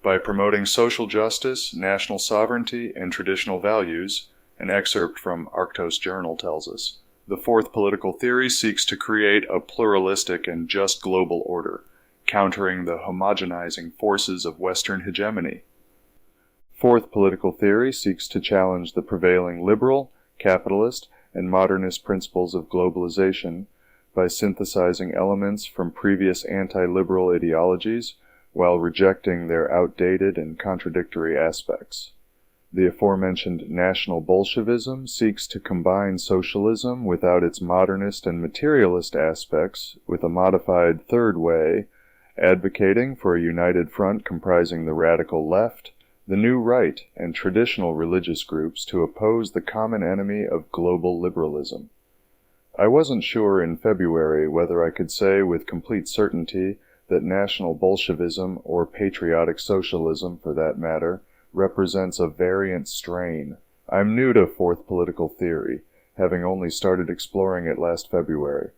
By promoting social justice, national sovereignty, and traditional values, an excerpt from Arctos Journal tells us, the Fourth Political Theory seeks to create a pluralistic and just global order, countering the homogenizing forces of Western hegemony. Fourth Political Theory seeks to challenge the prevailing liberal, capitalist, and modernist principles of globalization by synthesizing elements from previous anti-liberal ideologies while rejecting their outdated and contradictory aspects. The aforementioned National Bolshevism seeks to combine socialism without its modernist and materialist aspects with a modified third way, advocating for a united front comprising the radical left, the new right, and traditional religious groups to oppose the common enemy of global liberalism. I wasn't sure in February whether I could say with complete certainty that National Bolshevism, or patriotic socialism for that matter, represents a variant strain. I'm new to Fourth Political Theory, having only started exploring it last February.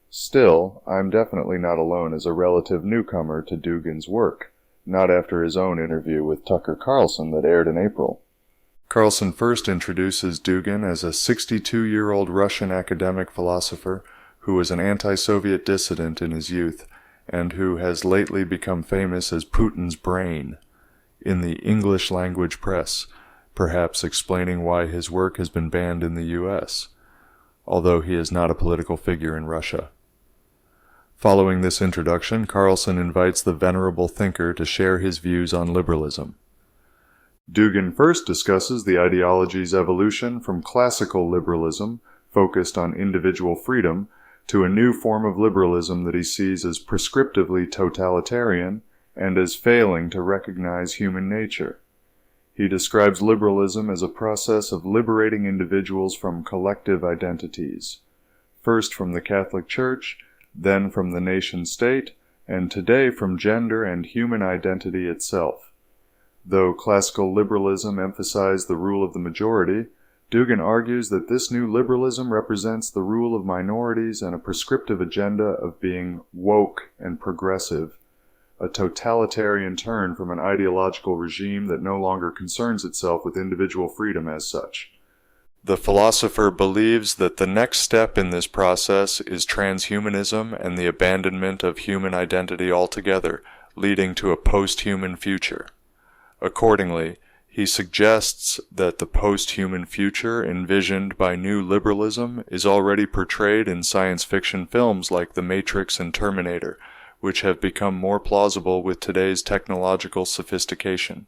Still, I'm definitely not alone as a relative newcomer to Dugin's work, not after his own interview with Tucker Carlson that aired in April. Carlson first introduces Dugin as a 62-year-old Russian academic philosopher who was an anti-Soviet dissident in his youth, and who has lately become famous as Putin's brain in the English-language press, perhaps explaining why his work has been banned in the U.S., although he is not a political figure in Russia. Following this introduction, Carlson invites the venerable thinker to share his views on liberalism. Dugin first discusses the ideology's evolution from classical liberalism, focused on individual freedom, to a new form of liberalism that he sees as prescriptively totalitarian and as failing to recognize human nature. He describes liberalism as a process of liberating individuals from collective identities, first from the Catholic Church, then from the nation-state, and today from gender and human identity itself. Though classical liberalism emphasized the rule of the majority, Dugin argues that this new liberalism represents the rule of minorities and a prescriptive agenda of being woke and progressive, a totalitarian turn from an ideological regime that no longer concerns itself with individual freedom as such. The philosopher believes that the next step in this process is transhumanism and the abandonment of human identity altogether, leading to a post-human future. Accordingly, He suggests that the post-human future envisioned by new liberalism is already portrayed in science fiction films like The Matrix and Terminator, which have become more plausible with today's technological sophistication.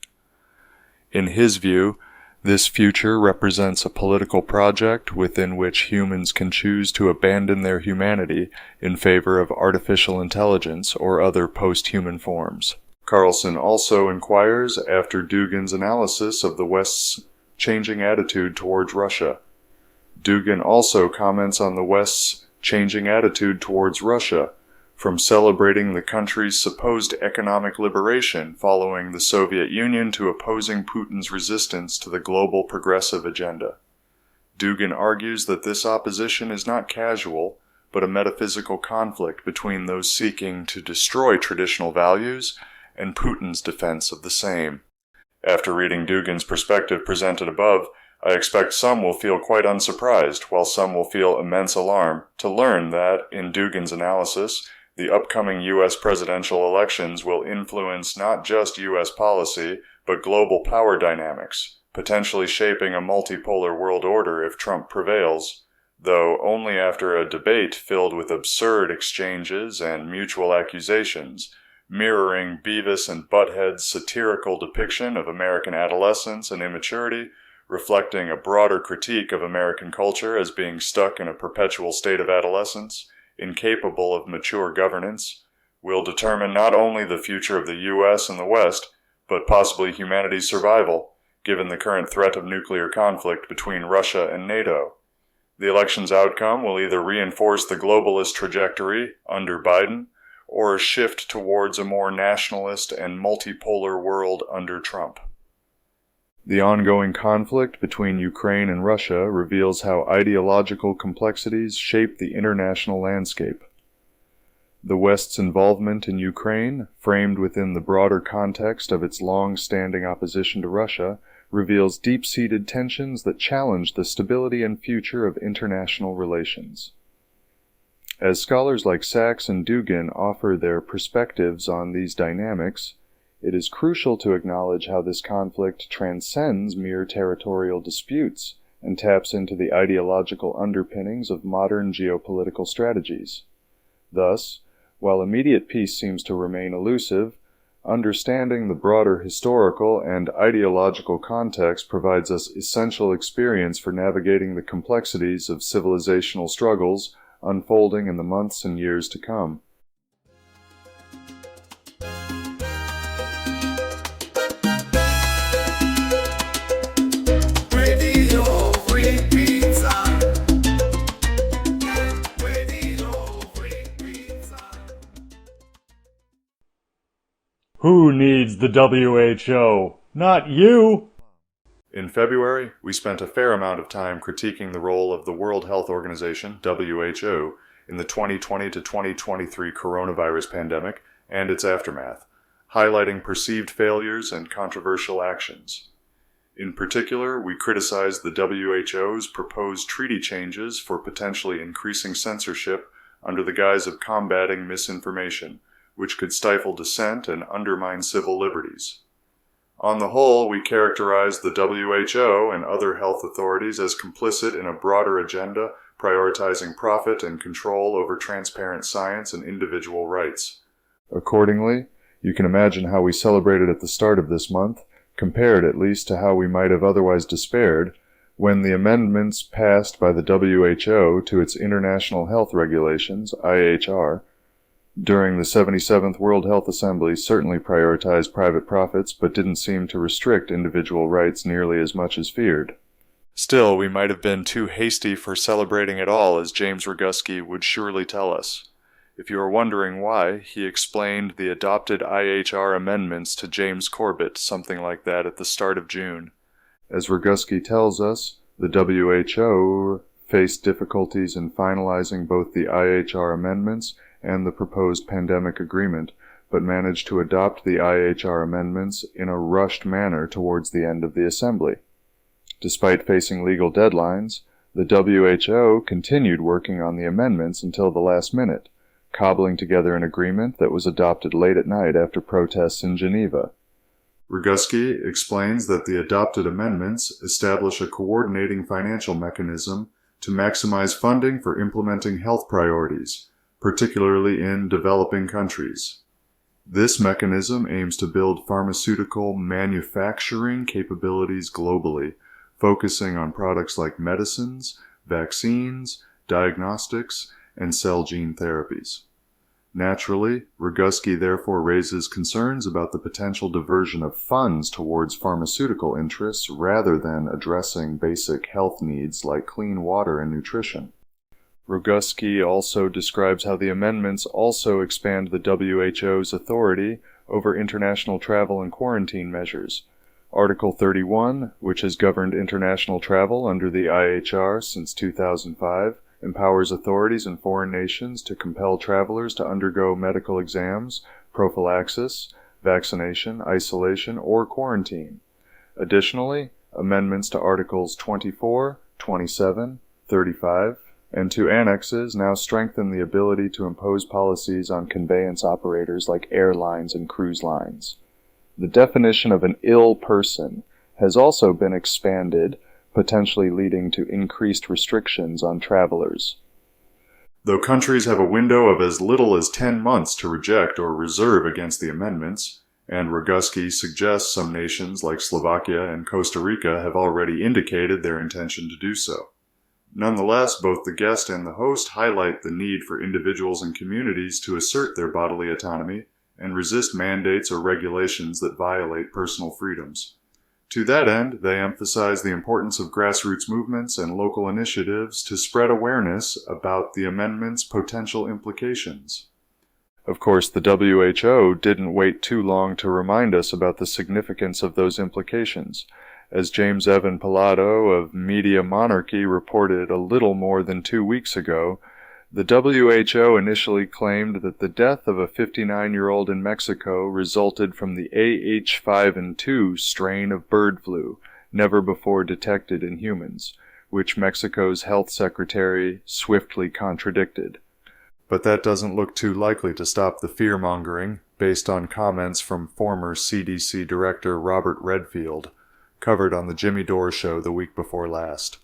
In his view, this future represents a political project within which humans can choose to abandon their humanity in favor of artificial intelligence or other post-human forms. Carlson also inquires after Dugin's analysis of the West's changing attitude towards Russia. Dugin also comments on the West's changing attitude towards Russia, from celebrating the country's supposed economic liberation following the Soviet Union to opposing Putin's resistance to the global progressive agenda. Dugin argues that this opposition is not casual, but a metaphysical conflict between those seeking to destroy traditional values and Putin's defense of the same. After reading Dugin's perspective presented above, I expect some will feel quite unsurprised, while some will feel immense alarm, to learn that, in Dugin's analysis, the upcoming U.S. presidential elections will influence not just U.S. policy, but global power dynamics, potentially shaping a multipolar world order if Trump prevails, though only after a debate filled with absurd exchanges and mutual accusations, mirroring Beavis and Butthead's satirical depiction of American adolescence and immaturity, reflecting a broader critique of American culture as being stuck in a perpetual state of adolescence, incapable of mature governance, will determine not only the future of the U.S. and the West, but possibly humanity's survival, given the current threat of nuclear conflict between Russia and NATO. The election's outcome will either reinforce the globalist trajectory under Biden, or a shift towards a more nationalist and multipolar world under Trump. The ongoing conflict between Ukraine and Russia reveals how ideological complexities shape the international landscape. The West's involvement in Ukraine, framed within the broader context of its long-standing opposition to Russia, reveals deep-seated tensions that challenge the stability and future of international relations. As scholars like Sachs and Dugin offer their perspectives on these dynamics, it is crucial to acknowledge how this conflict transcends mere territorial disputes and taps into the ideological underpinnings of modern geopolitical strategies. Thus, while immediate peace seems to remain elusive, understanding the broader historical and ideological context provides us essential experience for navigating the complexities of civilizational struggles unfolding in the months and years to come. Radio Free Pizza. Radio Free Pizza. Who needs the WHO? Not you! In February, we spent a fair amount of time critiquing the role of the World Health Organization, WHO, in the 2020 to 2023 coronavirus pandemic and its aftermath, highlighting perceived failures and controversial actions. In particular, we criticized the WHO's proposed treaty changes for potentially increasing censorship under the guise of combating misinformation, which could stifle dissent and undermine civil liberties. On the whole, we characterized the WHO and other health authorities as complicit in a broader agenda prioritizing profit and control over transparent science and individual rights. Accordingly, you can imagine how we celebrated at the start of this month, compared at least to how we might have otherwise despaired, when the amendments passed by the WHO to its International Health Regulations, IHR, during the 77th World Health Assembly certainly prioritized private profits but didn't seem to restrict individual rights nearly as much as feared. Still, we might have been too hasty for celebrating at all, as James Roguski would surely tell us. If you are wondering why, he explained the adopted IHR amendments to James Corbett, something like that, at the start of June. As Roguski tells us, the WHO faced difficulties in finalizing both the IHR amendments and the proposed pandemic agreement, but managed to adopt the IHR amendments in a rushed manner towards the end of the assembly. Despite facing legal deadlines, the WHO continued working on the amendments until the last minute, cobbling together an agreement that was adopted late at night after protests in Geneva. Roguski explains that the adopted amendments establish a coordinating financial mechanism to maximize funding for implementing health priorities, particularly in developing countries. This mechanism aims to build pharmaceutical manufacturing capabilities globally, focusing on products like medicines, vaccines, diagnostics, and cell gene therapies. Naturally, Roguski therefore raises concerns about the potential diversion of funds towards pharmaceutical interests rather than addressing basic health needs like clean water and nutrition. Roguski also describes how the amendments also expand the WHO's authority over international travel and quarantine measures. Article 31, which has governed international travel under the IHR since 2005, empowers authorities in foreign nations to compel travelers to undergo medical exams, prophylaxis, vaccination, isolation, or quarantine. Additionally, amendments to Articles 24, 27, 35, and two annexes now strengthen the ability to impose policies on conveyance operators like airlines and cruise lines. The definition of an ill person has also been expanded, potentially leading to increased restrictions on travelers. Though countries have a window of as little as 10 months to reject or reserve against the amendments, and Roguski suggests some nations like Slovakia and Costa Rica have already indicated their intention to do so. Nonetheless, both the guest and the host highlight the need for individuals and communities to assert their bodily autonomy and resist mandates or regulations that violate personal freedoms. To that end, they emphasize the importance of grassroots movements and local initiatives to spread awareness about the amendment's potential implications. Of course, the WHO didn't wait too long to remind us about the significance of those implications. As James Evan Pilato of Media Monarchy reported a little more than 2 weeks ago, the WHO initially claimed that the death of a 59-year-old in Mexico resulted from the AH5N2 strain of bird flu, never before detected in humans, which Mexico's health secretary swiftly contradicted. But that doesn't look too likely to stop the fear-mongering, based on comments from former CDC Director Robert Redfield, covered on the Jimmy Dore Show the week before last.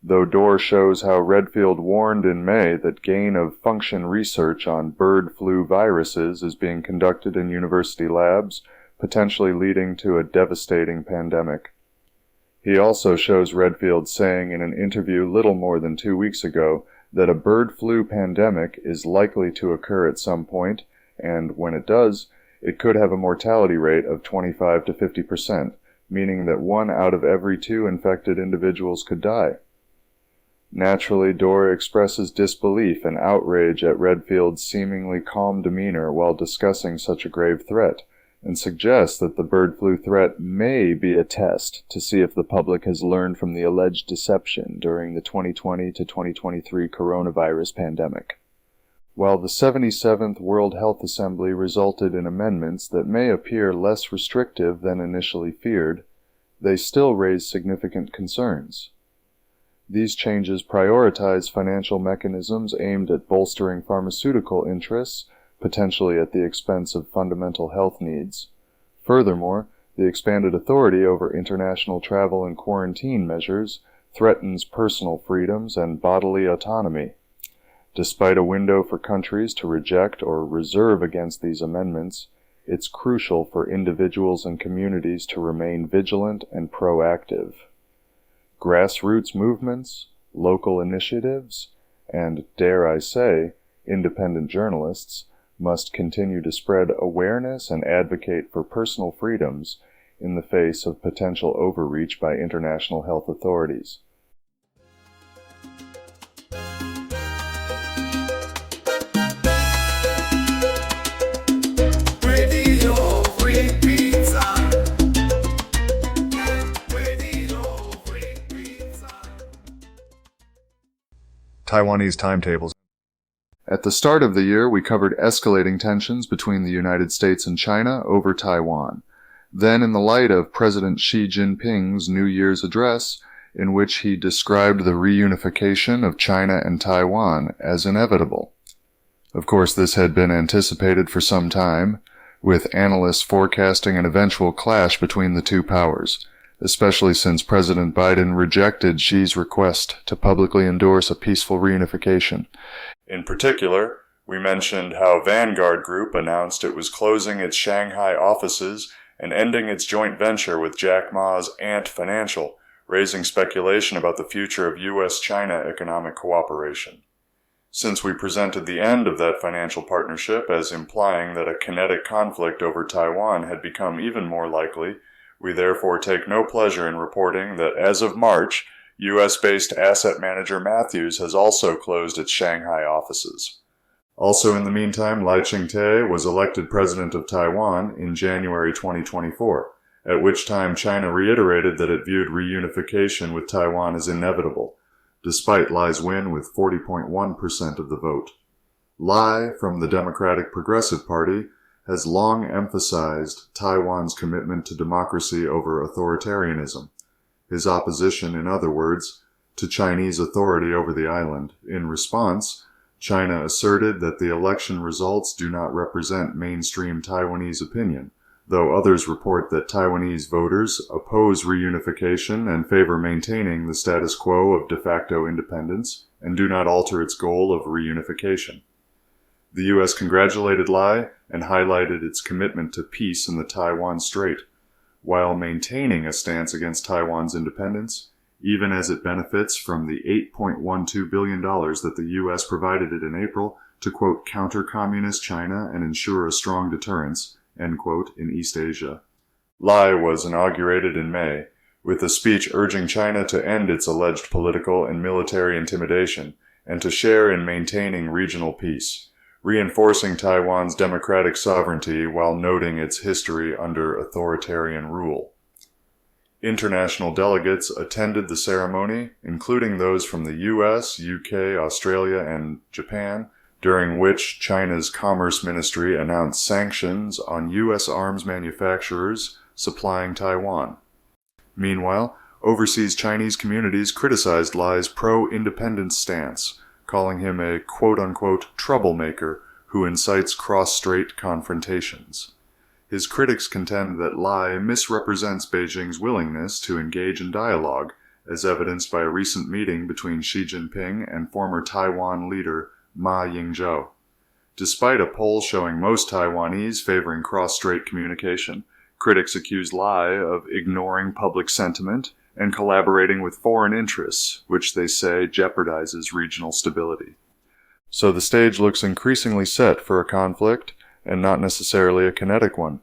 Though Dore shows how Redfield warned in May that gain-of-function research on bird flu viruses is being conducted in university labs, potentially leading to a devastating pandemic. He also shows Redfield saying in an interview little more than 2 weeks ago that a bird flu pandemic is likely to occur at some point, and when it does, it could have a mortality rate of 25 to 50%, meaning that 1 out of every 2 infected individuals could die. Naturally, Dore expresses disbelief and outrage at Redfield's seemingly calm demeanor while discussing such a grave threat, and suggests that the bird flu threat may be a test to see if the public has learned from the alleged deception during the 2020 to 2023 coronavirus pandemic. While the 77th World Health Assembly resulted in amendments that may appear less restrictive than initially feared, they still raise significant concerns. These changes prioritize financial mechanisms aimed at bolstering pharmaceutical interests, potentially at the expense of fundamental health needs. Furthermore, the expanded authority over international travel and quarantine measures threatens personal freedoms and bodily autonomy. Despite a window for countries to reject or reserve against these amendments, it's crucial for individuals and communities to remain vigilant and proactive. Grassroots movements, local initiatives, and, dare I say, independent journalists must continue to spread awareness and advocate for personal freedoms in the face of potential overreach by international health authorities. Radio Free Pizza. Radio Free Pizza. Taiwanese timetables. At the start of the year, we covered escalating tensions between the United States and China over Taiwan. Then, in the light of President Xi Jinping's New Year's address, in which he described the reunification of China and Taiwan as inevitable. Of course, this had been anticipated for some time. with analysts forecasting an eventual clash between the two powers, especially since President Biden rejected Xi's request to publicly endorse a peaceful reunification. In particular, we mentioned how Vanguard Group announced it was closing its Shanghai offices and ending its joint venture with Jack Ma's Ant Financial, raising speculation about the future of U.S.-China economic cooperation. Since we presented the end of that financial partnership as implying that a kinetic conflict over Taiwan had become even more likely, we therefore take no pleasure in reporting that as of March, U.S.-based asset manager Matthews has also closed its Shanghai offices. Also in the meantime, Lai Ching-te was elected president of Taiwan in January 2024, at which time China reiterated that it viewed reunification with Taiwan as inevitable, despite Lai's win with 40.1% of the vote. Lai, from the Democratic Progressive Party, has long emphasized Taiwan's commitment to democracy over authoritarianism, his opposition, in other words, to Chinese authority over the island. In response, China asserted that the election results do not represent mainstream Taiwanese opinion, though others report that Taiwanese voters oppose reunification and favor maintaining the status quo of de facto independence and do not alter its goal of reunification. The U.S. congratulated Lai and highlighted its commitment to peace in the Taiwan Strait, while maintaining a stance against Taiwan's independence, even as it benefits from the $8.12 billion that the U.S. provided it in April to, quote, counter communist China and ensure a strong deterrence, end quote, in East Asia. Lai was inaugurated in May, with a speech urging China to end its alleged political and military intimidation and to share in maintaining regional peace, reinforcing Taiwan's democratic sovereignty while noting its history under authoritarian rule. International delegates attended the ceremony, including those from the US, UK, Australia, and Japan, during which China's Commerce Ministry announced sanctions on US arms manufacturers supplying Taiwan. Meanwhile, overseas Chinese communities criticized Lai's pro-independence stance, calling him a quote-unquote troublemaker who incites cross-strait confrontations. His critics contend that Lai misrepresents Beijing's willingness to engage in dialogue, as evidenced by a recent meeting between Xi Jinping and former Taiwan leader Ma Ying-jeou. Despite a poll showing most Taiwanese favoring cross-strait communication, critics accuse Lai of ignoring public sentiment and collaborating with foreign interests, which they say jeopardizes regional stability. So the stage looks increasingly set for a conflict, and not necessarily a kinetic one.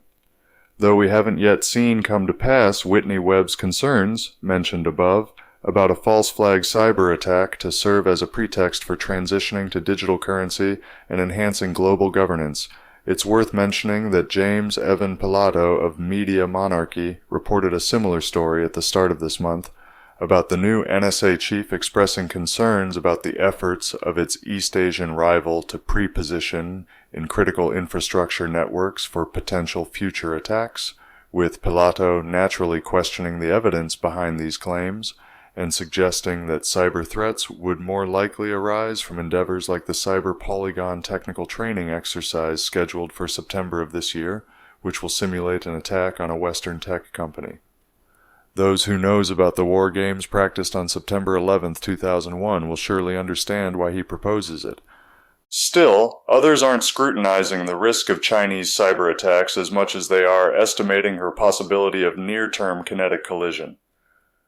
Though we haven't yet seen come to pass Whitney Webb's concerns, mentioned above, about a false flag cyber attack to serve as a pretext for transitioning to digital currency and enhancing global governance, it's worth mentioning that James Evan Pilato of Media Monarchy reported a similar story at the start of this month about the new NSA chief expressing concerns about the efforts of its East Asian rival to pre-position in critical infrastructure networks for potential future attacks, with Pilato naturally questioning the evidence behind these claims and suggesting that cyber threats would more likely arise from endeavors like the Cyber Polygon technical training exercise scheduled for September of this year, which will simulate an attack on a Western tech company. Those who knows about the war games practiced on September 11, 2001 will surely understand why he proposes it. Still, others aren't scrutinizing the risk of Chinese cyber attacks as much as they are estimating her possibility of near-term kinetic collision.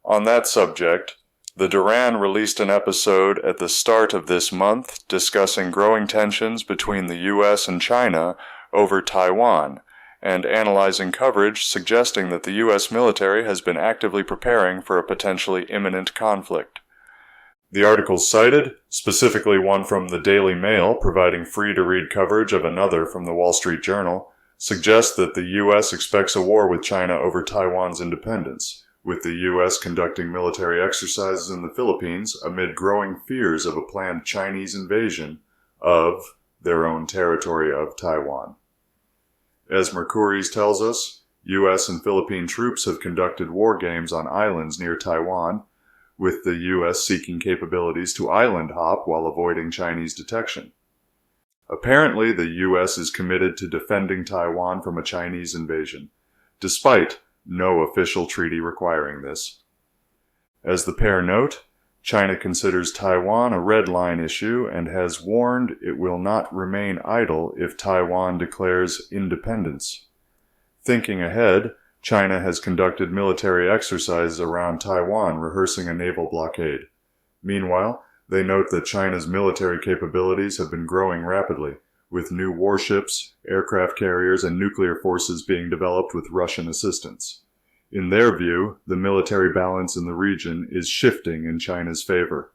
On that subject, the Duran released an episode at the start of this month discussing growing tensions between the US and China over Taiwan, and analyzing coverage suggesting that the U.S. military has been actively preparing for a potentially imminent conflict. The articles cited, specifically one from the Daily Mail providing free-to-read coverage of another from the Wall Street Journal, suggest that the U.S. expects a war with China over Taiwan's independence, with the U.S. conducting military exercises in the Philippines amid growing fears of a planned Chinese invasion of their own territory of Taiwan. As Mercurius tells us, U.S. and Philippine troops have conducted war games on islands near Taiwan, with the U.S. seeking capabilities to island hop while avoiding Chinese detection. Apparently, the U.S. is committed to defending Taiwan from a Chinese invasion, despite no official treaty requiring this. As the pair note, China considers Taiwan a red line issue and has warned it will not remain idle if Taiwan declares independence. Thinking ahead, China has conducted military exercises around Taiwan, rehearsing a naval blockade. Meanwhile, they note that China's military capabilities have been growing rapidly, with new warships, aircraft carriers, and nuclear forces being developed with Russian assistance. In their view, the military balance in the region is shifting in China's favor.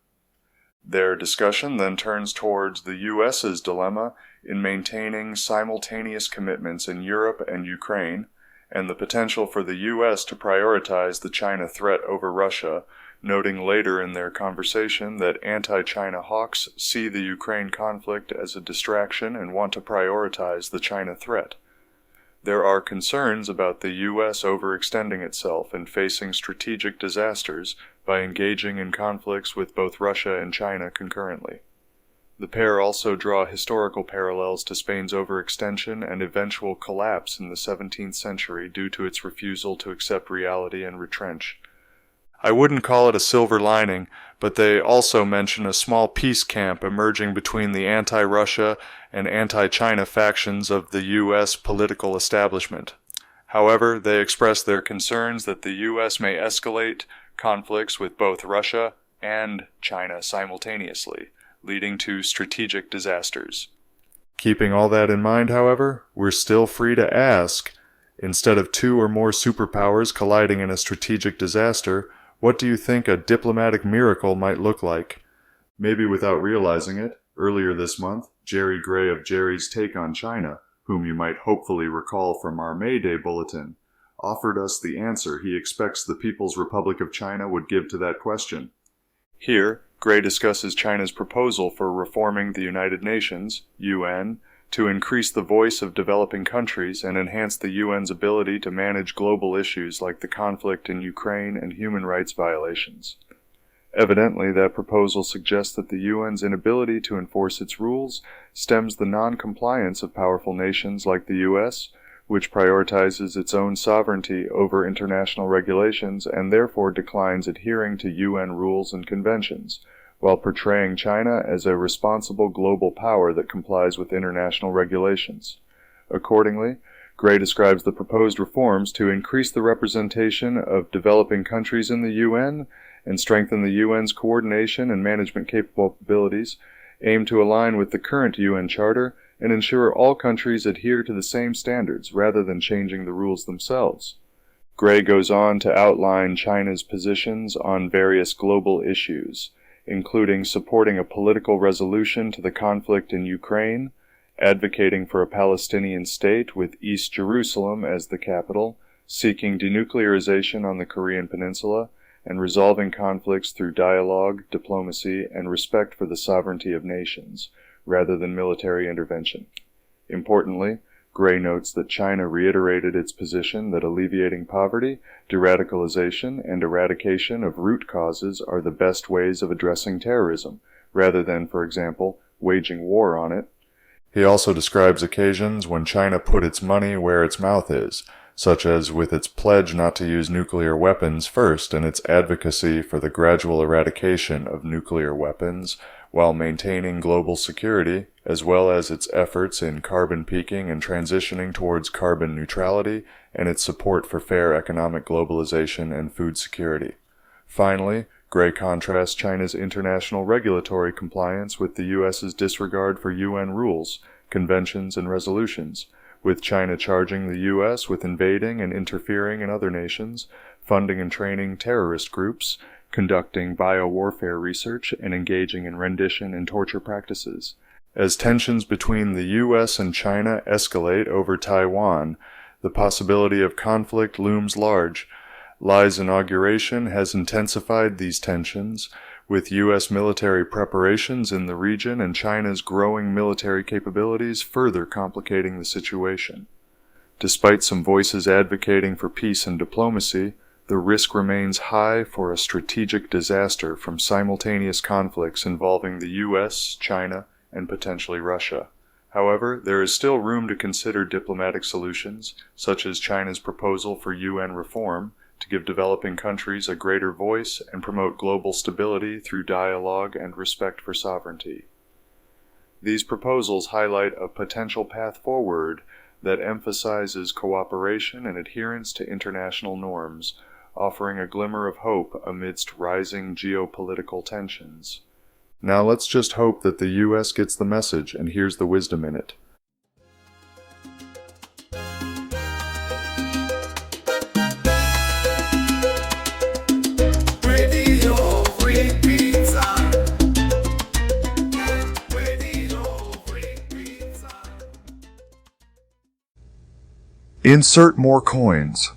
Their discussion then turns towards the U.S.'s dilemma in maintaining simultaneous commitments in Europe and Ukraine, and the potential for the U.S. to prioritize the China threat over Russia, noting later in their conversation that anti-China hawks see the Ukraine conflict as a distraction and want to prioritize the China threat. There are concerns about the U.S. overextending itself and facing strategic disasters by engaging in conflicts with both Russia and China concurrently. The pair also draw historical parallels to Spain's overextension and eventual collapse in the 17th century due to its refusal to accept reality and retrench. I wouldn't call it a silver lining, but they also mention a small peace camp emerging between the anti-Russia and anti-China factions of the U.S. political establishment. However, they express their concerns that the U.S. may escalate conflicts with both Russia and China simultaneously, leading to strategic disasters. Keeping all that in mind, however, we're still free to ask, instead of two or more superpowers colliding in a strategic disaster, what do you think a diplomatic miracle might look like? Maybe without realizing it, earlier this month, Jerry Gray of Jerry's Take on China, whom you might hopefully recall from our May Day bulletin, offered us the answer he expects the People's Republic of China would give to that question. Here, Gray discusses China's proposal for reforming the United Nations, UN, to increase the voice of developing countries and enhance the UN's ability to manage global issues like the conflict in Ukraine and human rights violations. Evidently, that proposal suggests that the UN's inability to enforce its rules stems the non-compliance of powerful nations like the US, which prioritizes its own sovereignty over international regulations and therefore declines adhering to UN rules and conventions, while portraying China as a responsible global power that complies with international regulations. Accordingly, Gray describes the proposed reforms to increase the representation of developing countries in the UN and strengthen the UN's coordination and management capabilities, aim to align with the current UN Charter, and ensure all countries adhere to the same standards rather than changing the rules themselves. Gray goes on to outline China's positions on various global issues, including supporting a political resolution to the conflict in Ukraine, advocating for a Palestinian state with East Jerusalem as the capital, seeking denuclearization on the Korean Peninsula, and resolving conflicts through dialogue, diplomacy, and respect for the sovereignty of nations, rather than military intervention. Importantly, Gray notes that China reiterated its position that alleviating poverty, de-radicalization, and eradication of root causes are the best ways of addressing terrorism, rather than, for example, waging war on it. He also describes occasions when China put its money where its mouth is, such as with its pledge not to use nuclear weapons first and its advocacy for the gradual eradication of nuclear weapons, while maintaining global security, as well as its efforts in carbon peaking and transitioning towards carbon neutrality, and its support for fair economic globalization and food security. Finally, Gray contrasts China's international regulatory compliance with the U.S.'s disregard for UN rules, conventions, and resolutions, with China charging the U.S. with invading and interfering in other nations, funding and training terrorist groups, conducting biowarfare research, and engaging in rendition and torture practices. As tensions between the U.S. and China escalate over Taiwan, the possibility of conflict looms large. Li's inauguration has intensified these tensions, with U.S. military preparations in the region and China's growing military capabilities further complicating the situation. Despite some voices advocating for peace and diplomacy, the risk remains high for a strategic disaster from simultaneous conflicts involving the U.S., China, and potentially Russia. However, there is still room to consider diplomatic solutions, such as China's proposal for UN reform, to give developing countries a greater voice and promote global stability through dialogue and respect for sovereignty. These proposals highlight a potential path forward that emphasizes cooperation and adherence to international norms, offering a glimmer of hope amidst rising geopolitical tensions. Now let's just hope that the U.S. gets the message and hears the wisdom in it. Radio Free Pizza. Radio Free Pizza. Insert more coins.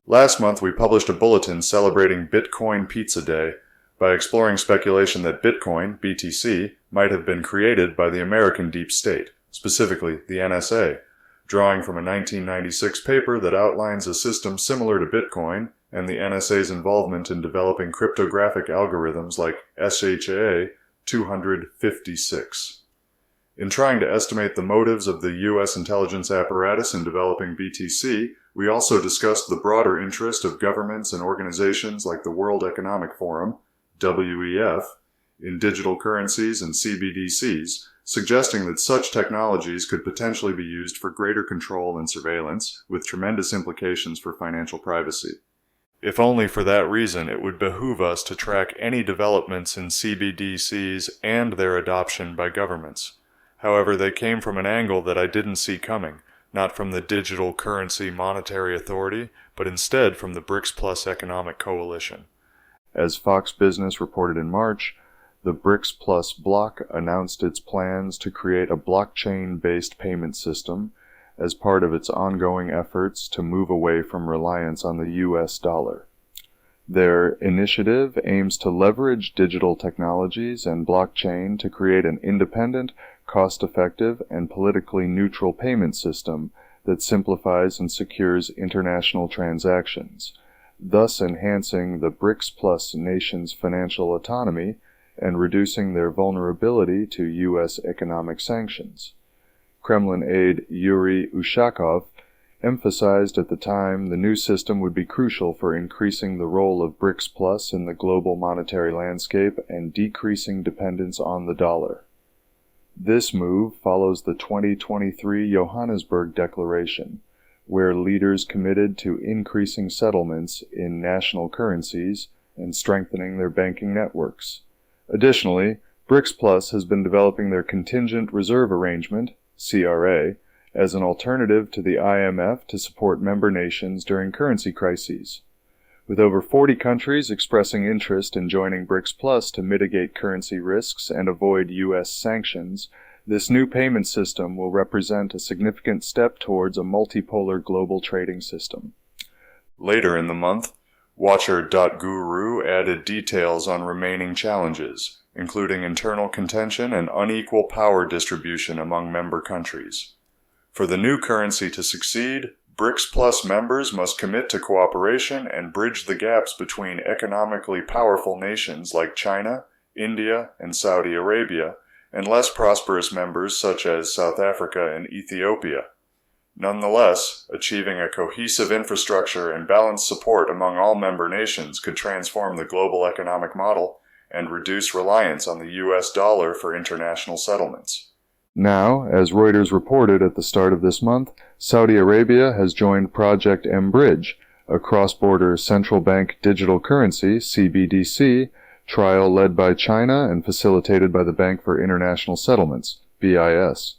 Last month we published a bulletin celebrating Bitcoin Pizza Day by exploring speculation that Bitcoin, BTC, might have been created by the American deep state, specifically the NSA, drawing from a 1996 paper that outlines a system similar to Bitcoin and the NSA's involvement in developing cryptographic algorithms like SHA-256. In trying to estimate the motives of the U.S. intelligence apparatus in developing BTC, we also discussed the broader interest of governments and organizations like the World Economic Forum, WEF, in digital currencies and CBDCs, suggesting that such technologies could potentially be used for greater control and surveillance, with tremendous implications for financial privacy. If only for that reason, it would behoove us to track any developments in CBDCs and their adoption by governments. However, they came from an angle that I didn't see coming, not from the Digital Currency Monetary Authority, but instead from the BRICS Plus Economic Coalition. As Fox Business reported in March, the BRICS Plus bloc announced its plans to create a blockchain-based payment system as part of its ongoing efforts to move away from reliance on the US dollar. Their initiative aims to leverage digital technologies and blockchain to create an independent, cost-effective, and politically neutral payment system that simplifies and secures international transactions, thus enhancing the BRICS Plus nations' financial autonomy and reducing their vulnerability to U.S. economic sanctions. Kremlin aide Yuri Ushakov emphasized at the time the new system would be crucial for increasing the role of BRICS Plus in the global monetary landscape and decreasing dependence on the dollar. This move follows the 2023 Johannesburg Declaration, where leaders committed to increasing settlements in national currencies and strengthening their banking networks. Additionally, BRICS Plus has been developing their Contingent Reserve Arrangement, CRA, as an alternative to the IMF to support member nations during currency crises. With over 40 countries expressing interest in joining BRICS Plus to mitigate currency risks and avoid U.S. sanctions, this new payment system will represent a significant step towards a multipolar global trading system. Later in the month, Watcher.guru added details on remaining challenges, including internal contention and unequal power distribution among member countries. For the new currency to succeed, BRICS Plus members must commit to cooperation and bridge the gaps between economically powerful nations like China, India, and Saudi Arabia, and less prosperous members such as South Africa and Ethiopia. Nonetheless, achieving a cohesive infrastructure and balanced support among all member nations could transform the global economic model and reduce reliance on the US dollar for international settlements. Now, as Reuters reported at the start of this month, Saudi Arabia has joined Project mBridge, a cross-border central bank digital currency, CBDC, trial led by China and facilitated by the Bank for International Settlements, BIS.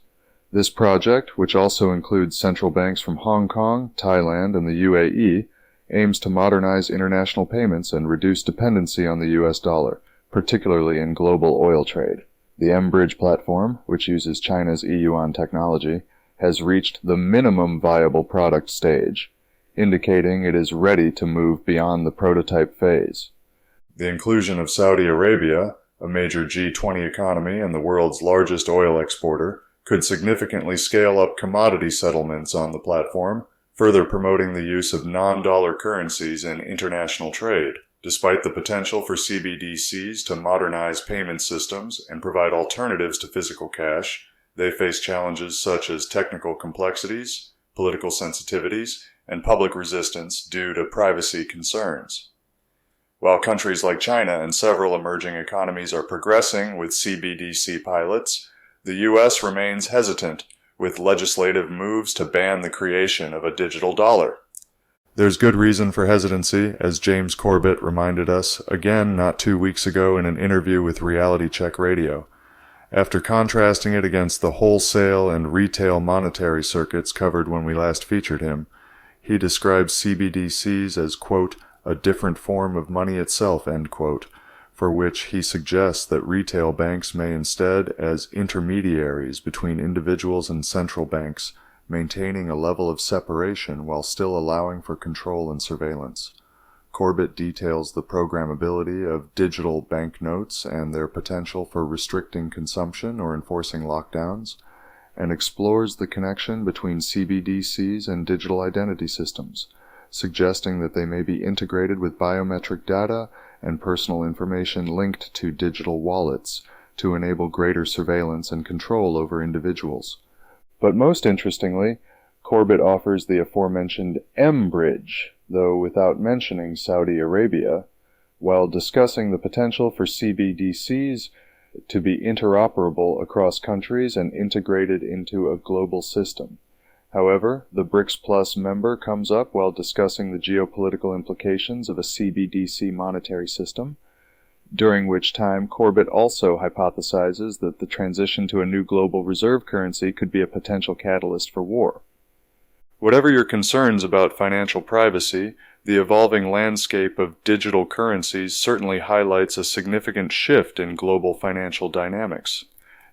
This project, which also includes central banks from Hong Kong, Thailand, and the UAE, aims to modernize international payments and reduce dependency on the US dollar, particularly in global oil trade. The mBridge platform, which uses China's e-yuan technology, has reached the minimum viable product stage, indicating it is ready to move beyond the prototype phase. The inclusion of Saudi Arabia, a major G20 economy and the world's largest oil exporter, could significantly scale up commodity settlements on the platform, further promoting the use of non-dollar currencies in international trade. Despite the potential for CBDCs to modernize payment systems and provide alternatives to physical cash, They face challenges such as technical complexities, political sensitivities, and public resistance due to privacy concerns. While countries like China and several emerging economies are progressing with CBDC pilots, the U.S. remains hesitant, with legislative moves to ban the creation of a digital dollar. There's good reason for hesitancy, as James Corbett reminded us again not 2 weeks ago in an interview with Reality Check Radio. After contrasting it against the wholesale and retail monetary circuits covered when we last featured him, he describes CBDCs as, quote, a different form of money itself, end quote, for which he suggests that retail banks may instead, as intermediaries between individuals and central banks, maintaining a level of separation while still allowing for control and surveillance. Corbett details the programmability of digital banknotes and their potential for restricting consumption or enforcing lockdowns, and explores the connection between CBDCs and digital identity systems, suggesting that they may be integrated with biometric data and personal information linked to digital wallets to enable greater surveillance and control over individuals. But most interestingly, Corbett offers the aforementioned M-Bridge, though without mentioning Saudi Arabia, while discussing the potential for CBDCs to be interoperable across countries and integrated into a global system. However, the BRICS Plus member comes up while discussing the geopolitical implications of a CBDC monetary system, during which time Corbett also hypothesizes that the transition to a new global reserve currency could be a potential catalyst for war. Whatever your concerns about financial privacy, the evolving landscape of digital currencies certainly highlights a significant shift in global financial dynamics.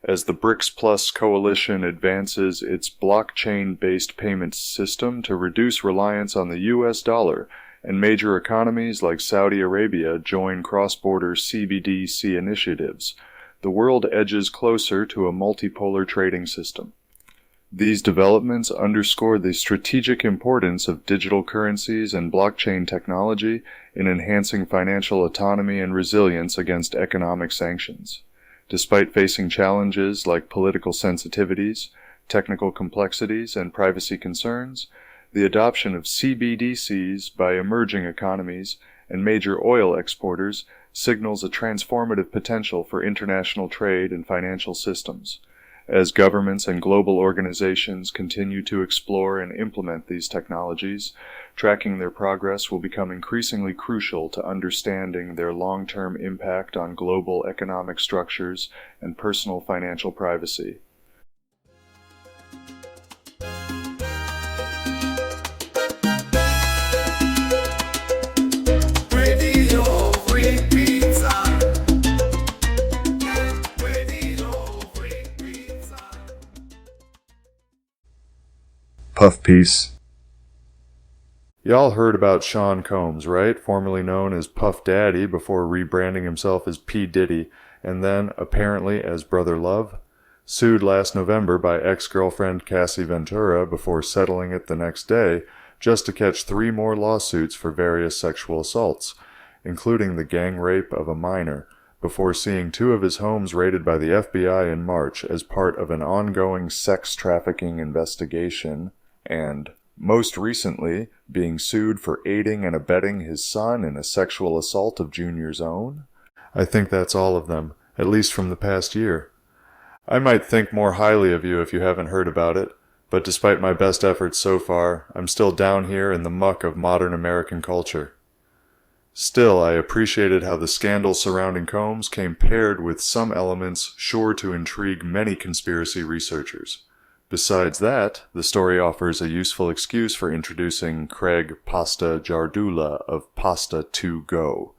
As the BRICS Plus coalition advances its blockchain-based payment system to reduce reliance on the US dollar, and major economies like Saudi Arabia join cross-border CBDC initiatives, the world edges closer to a multipolar trading system. These developments underscore the strategic importance of digital currencies and blockchain technology in enhancing financial autonomy and resilience against economic sanctions. Despite facing challenges like political sensitivities, technical complexities, and privacy concerns, the adoption of CBDCs by emerging economies and major oil exporters signals a transformative potential for international trade and financial systems. As governments and global organizations continue to explore and implement these technologies, tracking their progress will become increasingly crucial to understanding their long-term impact on global economic structures and personal financial privacy. Radio Free Pizza. Radio Free Pizza. Puff Piece. Y'all heard about Sean Combs, right? Formerly known as Puff Daddy before rebranding himself as P. Diddy, and then, apparently, as Brother Love? Sued last November by ex-girlfriend Cassie Ventura before settling it the next day, just to catch 3 more lawsuits for various sexual assaults, including the gang rape of a minor, before seeing 2 of his homes raided by the FBI in March as part of an ongoing sex trafficking investigation, and, most recently, being sued for aiding and abetting his son in a sexual assault of Junior's own? I think that's all of them, at least from the past year. I might think more highly of you if you haven't heard about it, but despite my best efforts so far, I'm still down here in the muck of modern American culture. Still, I appreciated how the scandal surrounding Combs came paired with some elements sure to intrigue many conspiracy researchers. Besides that, the story offers a useful excuse for introducing Craig Pasta Jardula of Pasta 2 Go,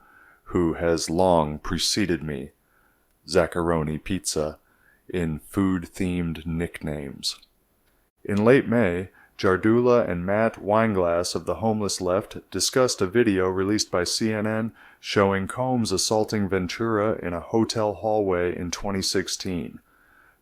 who has long preceded me, Zaccaroni Pizza, in food-themed nicknames. In late May, Jardula and Matt Weinglass of the Homeless Left discussed a video released by CNN showing Combs assaulting Ventura in a hotel hallway in 2016.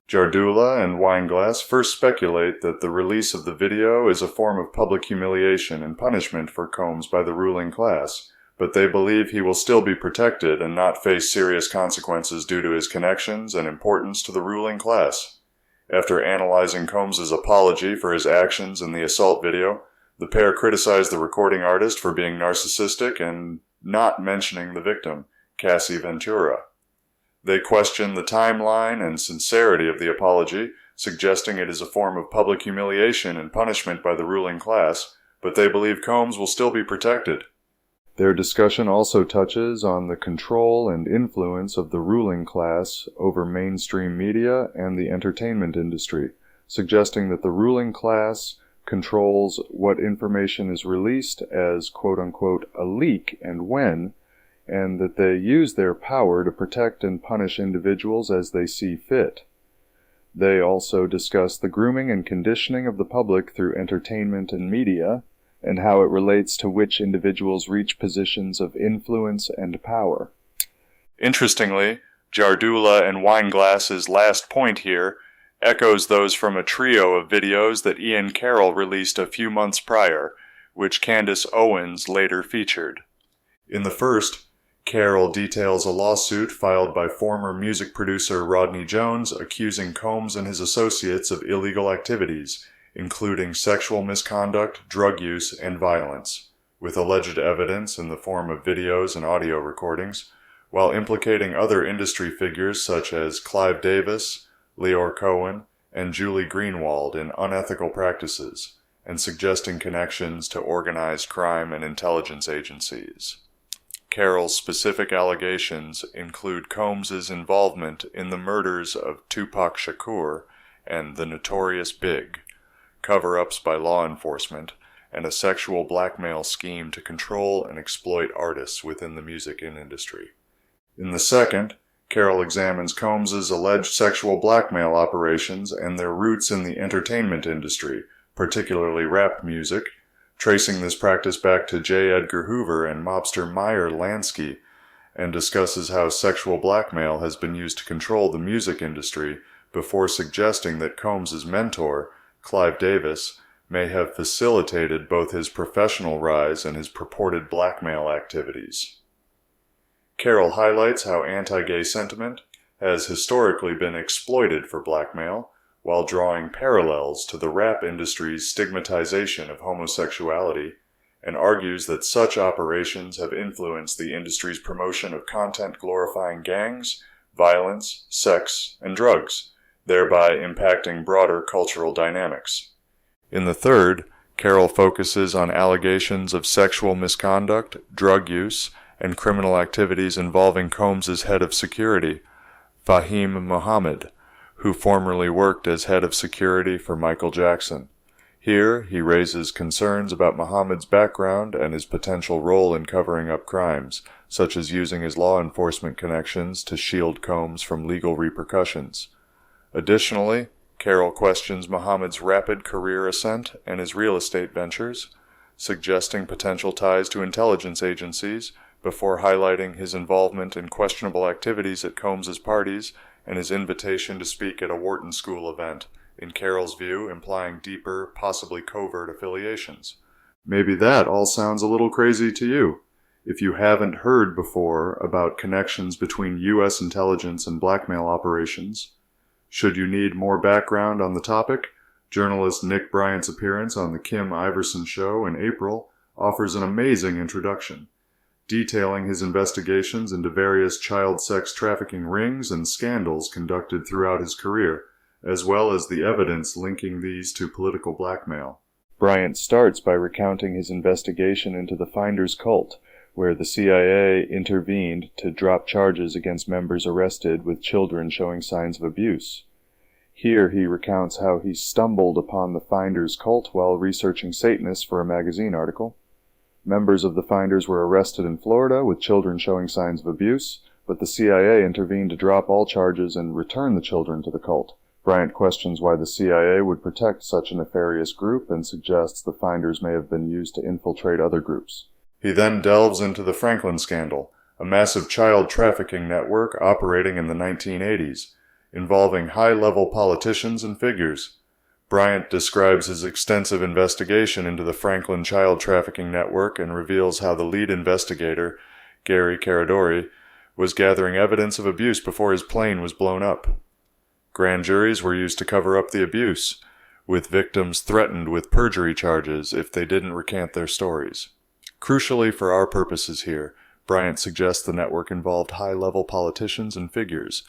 Jardula and Weinglass first speculate that the release of the video is a form of public humiliation and punishment for Combs by the ruling class, but they believe he will still be protected and not face serious consequences due to his connections and importance to the ruling class. After analyzing Combs's apology for his actions in the assault video, the pair criticized the recording artist for being narcissistic and not mentioning the victim, Cassie Ventura. They questioned the timeline and sincerity of the apology, suggesting it is a form of public humiliation and punishment by the ruling class, but they believe Combs will still be protected. Their discussion also touches on the control and influence of the ruling class over mainstream media and the entertainment industry, suggesting that the ruling class controls what information is released as quote-unquote a leak and when, and that they use their power to protect and punish individuals as they see fit. They also discuss the grooming and conditioning of the public through entertainment and media, and how it relates to which individuals reach positions of influence and power. Interestingly, Jardula and Wineglass's last point here echoes those from a trio of videos that Ian Carroll released a few months prior, which Candace Owens later featured. In the first, Carroll details a lawsuit filed by former music producer Rodney Jones accusing Combs and his associates of illegal activities, including sexual misconduct, drug use, and violence, with alleged evidence in the form of videos and audio recordings, while implicating other industry figures such as Clive Davis, Leor Cohen, and Julie Greenwald in unethical practices, and suggesting connections to organized crime and intelligence agencies. Carroll's specific allegations include Combs's involvement in the murders of Tupac Shakur and the Notorious Big, cover-ups by law enforcement, and a sexual blackmail scheme to control and exploit artists within the music industry. In the second, Carroll examines Combs's alleged sexual blackmail operations and their roots in the entertainment industry, particularly rap music, tracing this practice back to J. Edgar Hoover and mobster Meyer Lansky, and discusses how sexual blackmail has been used to control the music industry before suggesting that Combs's mentor, Clive Davis, may have facilitated both his professional rise and his purported blackmail activities. Carroll highlights how anti-gay sentiment has historically been exploited for blackmail, while drawing parallels to the rap industry's stigmatization of homosexuality, and argues that such operations have influenced the industry's promotion of content glorifying gangs, violence, sex, and drugs, thereby impacting broader cultural dynamics. In the third, Carroll focuses on allegations of sexual misconduct, drug use, and criminal activities involving Combs's head of security, Fahim Mohammed, who formerly worked as head of security for Michael Jackson. Here, he raises concerns about Mohammed's background and his potential role in covering up crimes, such as using his law enforcement connections to shield Combs from legal repercussions. Additionally, Carroll questions Mohammed's rapid career ascent and his real estate ventures, suggesting potential ties to intelligence agencies, before highlighting his involvement in questionable activities at Combs's parties and his invitation to speak at a Wharton School event, in Carroll's view implying deeper, possibly covert affiliations. Maybe that all sounds a little crazy to you. If you haven't heard before about connections between U.S. intelligence and blackmail operations, should you need more background on the topic, journalist Nick Bryant's appearance on The Kim Iverson Show in April offers an amazing introduction, detailing his investigations into various child sex trafficking rings and scandals conducted throughout his career, as well as the evidence linking these to political blackmail. Bryant starts by recounting his investigation into the Finders cult, where the CIA intervened to drop charges against members arrested with children showing signs of abuse. Here he recounts how he stumbled upon the Finders cult while researching Satanists for a magazine article. Members of the Finders were arrested in Florida with children showing signs of abuse, but the CIA intervened to drop all charges and return the children to the cult. Bryant questions why the CIA would protect such a nefarious group and suggests the Finders may have been used to infiltrate other groups. He then delves into the Franklin scandal, a massive child trafficking network operating in the 1980s, involving high-level politicians and figures. Bryant describes his extensive investigation into the Franklin child trafficking network and reveals how the lead investigator, Gary Caradori, was gathering evidence of abuse before his plane was blown up. Grand juries were used to cover up the abuse, with victims threatened with perjury charges if they didn't recant their stories. Crucially for our purposes here, Bryant suggests the network involved high-level politicians and figures,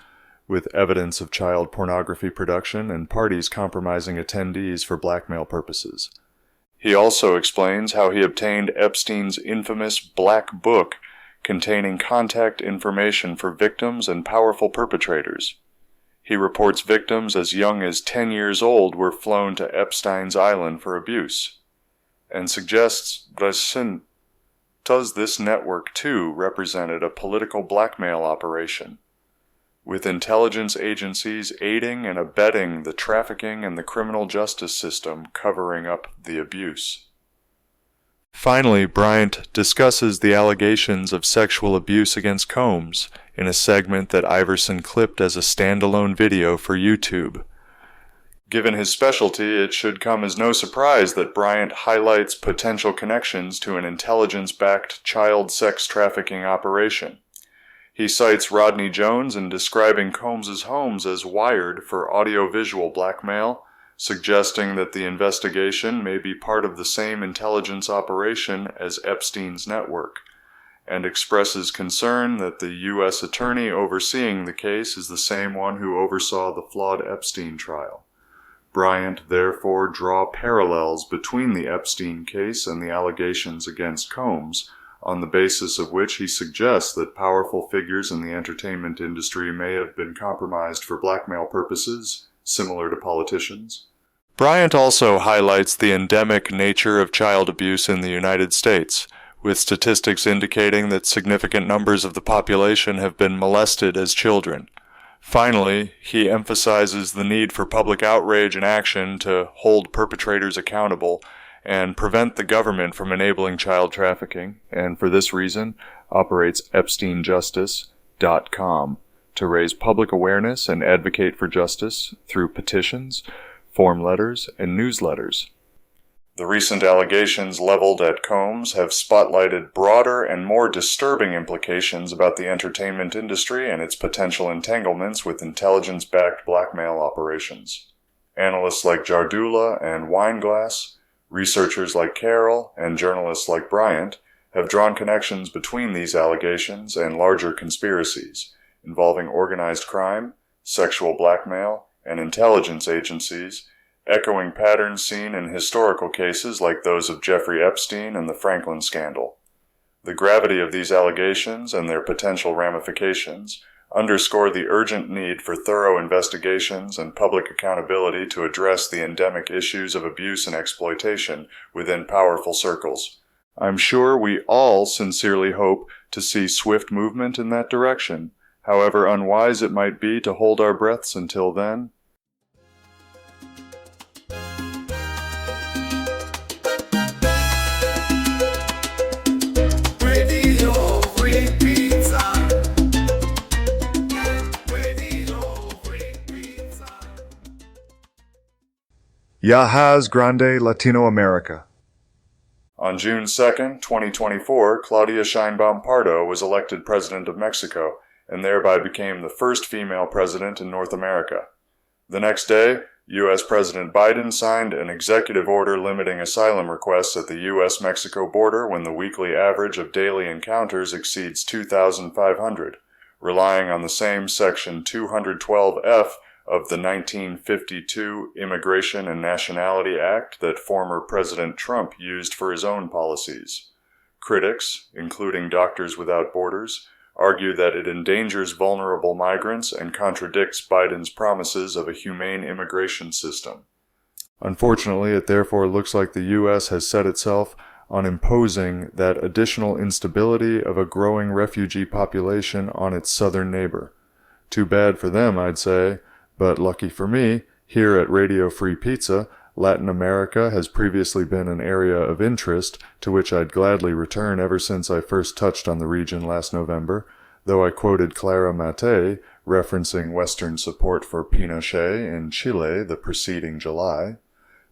with evidence of child pornography production and parties compromising attendees for blackmail purposes. He also explains how he obtained Epstein's infamous Black Book containing contact information for victims and powerful perpetrators. He reports victims as young as 10 years old were flown to Epstein's Island for abuse, and suggests does this network too represented a political blackmail operation, with intelligence agencies aiding and abetting the trafficking and the criminal justice system covering up the abuse. Finally, Bryant discusses the allegations of sexual abuse against Combs in a segment that Iverson clipped as a standalone video for YouTube. Given his specialty, it should come as no surprise that Bryant highlights potential connections to an intelligence-backed child sex trafficking operation. He cites Rodney Jones in describing Combs's homes as wired for audio-visual blackmail, suggesting that the investigation may be part of the same intelligence operation as Epstein's network, and expresses concern that the U.S. attorney overseeing the case is the same one who oversaw the flawed Epstein trial. Bryant therefore draw parallels between the Epstein case and the allegations against Combs, on the basis of which he suggests that powerful figures in the entertainment industry may have been compromised for blackmail purposes, similar to politicians. Bryant also highlights the endemic nature of child abuse in the United States, with statistics indicating that significant numbers of the population have been molested as children. Finally, he emphasizes the need for public outrage and action to hold perpetrators accountable and prevent the government from enabling child trafficking, and for this reason operates EpsteinJustice.com to raise public awareness and advocate for justice through petitions, form letters, and newsletters. The recent allegations leveled at Combs have spotlighted broader and more disturbing implications about the entertainment industry and its potential entanglements with intelligence-backed blackmail operations. Analysts like Jardula and Weinglass, researchers like Carroll, and journalists like Bryant have drawn connections between these allegations and larger conspiracies involving organized crime, sexual blackmail, and intelligence agencies, echoing patterns seen in historical cases like those of Jeffrey Epstein and the Franklin scandal. The gravity of these allegations and their potential ramifications underscore the urgent need for thorough investigations and public accountability to address the endemic issues of abuse and exploitation within powerful circles. I'm sure we all sincerely hope to see swift movement in that direction, however unwise it might be to hold our breaths until then. Radio Free Pizza. Radio Free Pizza. Yahaz Grande Latino America. On June 2, 2024, Claudia Sheinbaum Pardo was elected President of Mexico, and thereby became the first female president in North America. The next day, U.S. President Biden signed an executive order limiting asylum requests at the U.S.-Mexico border when the weekly average of daily encounters exceeds 2,500, relying on the same Section 212F of the 1952 Immigration and Nationality Act that former President Trump used for his own policies. Critics, including Doctors Without Borders, argue that it endangers vulnerable migrants and contradicts Biden's promises of a humane immigration system. Unfortunately, it therefore looks like the U.S. has set itself on imposing that additional instability of a growing refugee population on its southern neighbor. Too bad for them, I'd say, but lucky for me, here at Radio Free Pizza, Latin America has previously been an area of interest to which I'd gladly return ever since I first touched on the region last November, though I quoted Clara Mate, referencing Western support for Pinochet in Chile the preceding July,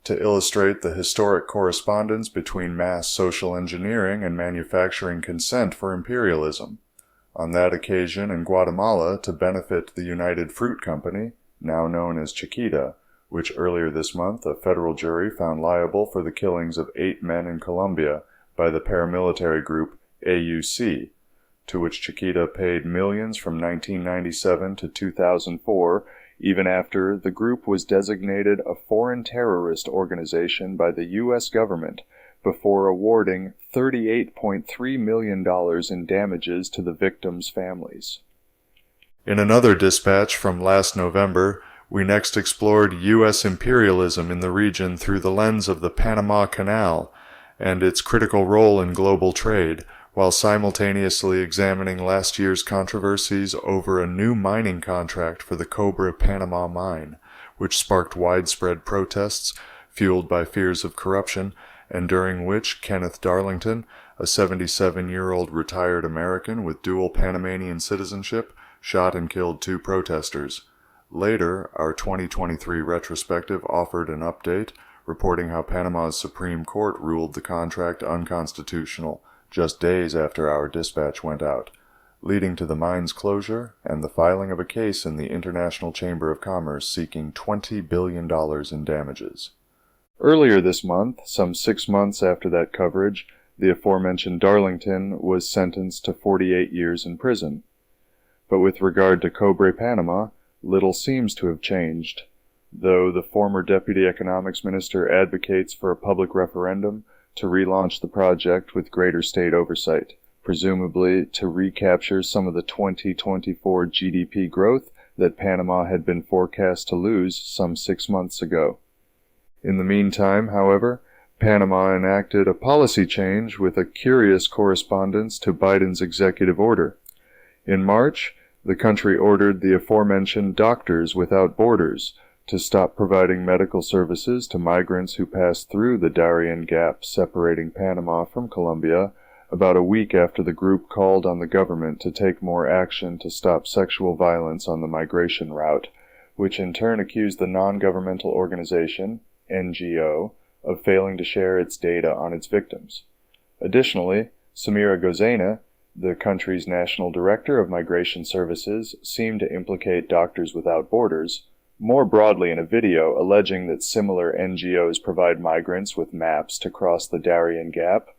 to illustrate the historic correspondence between mass social engineering and manufacturing consent for imperialism. On that occasion in Guatemala to benefit the United Fruit Company, now known as Chiquita, which earlier this month a federal jury found liable for the killings of 8 men in Colombia by the paramilitary group AUC, to which Chiquita paid millions from 1997 to 2004, even after the group was designated a foreign terrorist organization by the U.S. government before awarding $38.3 million in damages to the victims' families. In another dispatch from last November, we next explored U.S. imperialism in the region through the lens of the Panama Canal and its critical role in global trade, while simultaneously examining last year's controversies over a new mining contract for the Cobre Panama mine, which sparked widespread protests fueled by fears of corruption, and during which Kenneth Darlington, a 77-year-old retired American with dual Panamanian citizenship, shot and killed 2 protesters. Later, our 2023 retrospective offered an update, reporting how Panama's Supreme Court ruled the contract unconstitutional just days after our dispatch went out, leading to the mine's closure and the filing of a case in the International Chamber of Commerce seeking $20 billion in damages. Earlier this month, some 6 months after that coverage, the aforementioned Darlington was sentenced to 48 years in prison. But with regard to Cobre Panama, little seems to have changed, though the former Deputy Economics Minister advocates for a public referendum to relaunch the project with greater state oversight, presumably to recapture some of the 2024 GDP growth that Panama had been forecast to lose some 6 months ago. In the meantime, however, Panama enacted a policy change with a curious correspondence to Biden's executive order. In March, the country ordered the aforementioned Doctors Without Borders to stop providing medical services to migrants who passed through the Darien Gap separating Panama from Colombia about a week after the group called on the government to take more action to stop sexual violence on the migration route, which in turn accused the non-governmental organization, NGO, of failing to share its data on its victims. Additionally, Samira Gozena, the country's national director of migration services, seemed to implicate Doctors Without Borders more broadly in a video alleging that similar NGOs provide migrants with maps to cross the Darien Gap.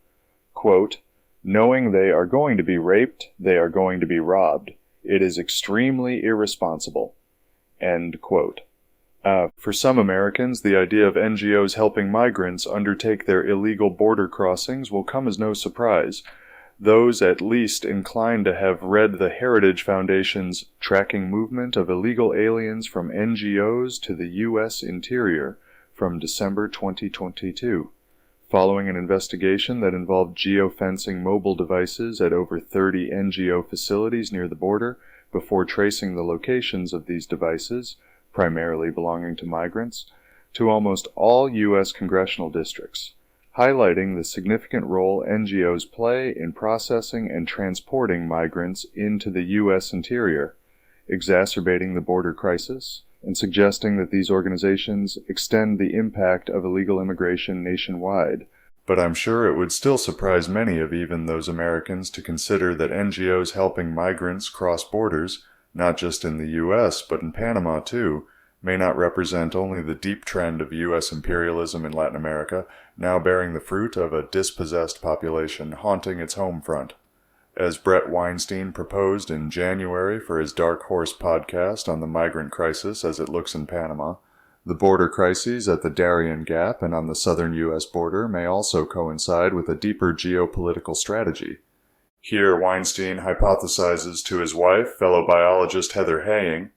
Quote, "Knowing they are going to be raped, they are going to be robbed. It is extremely irresponsible." End quote. For some Americans, the idea of NGOs helping migrants undertake their illegal border crossings will come as no surprise. Those at least inclined to have read the Heritage Foundation's Tracking Movement of Illegal Aliens from NGOs to the U.S. Interior from December 2022, following an investigation that involved geofencing mobile devices at over 30 NGO facilities near the border before tracing the locations of these devices, primarily belonging to migrants, to almost all U.S. congressional districts, highlighting the significant role NGOs play in processing and transporting migrants into the U.S. interior, exacerbating the border crisis, and suggesting that these organizations extend the impact of illegal immigration nationwide. But I'm sure it would still surprise many of even those Americans to consider that NGOs helping migrants cross borders, not just in the U.S., but in Panama too, may not represent only the deep trend of U.S. imperialism in Latin America, now bearing the fruit of a dispossessed population haunting its home front. As Brett Weinstein proposed in January for his Dark Horse podcast on the migrant crisis as it looks in Panama, the border crises at the Darien Gap and on the southern U.S. border may also coincide with a deeper geopolitical strategy. Here, Weinstein hypothesizes to his wife, fellow biologist Heather Haying,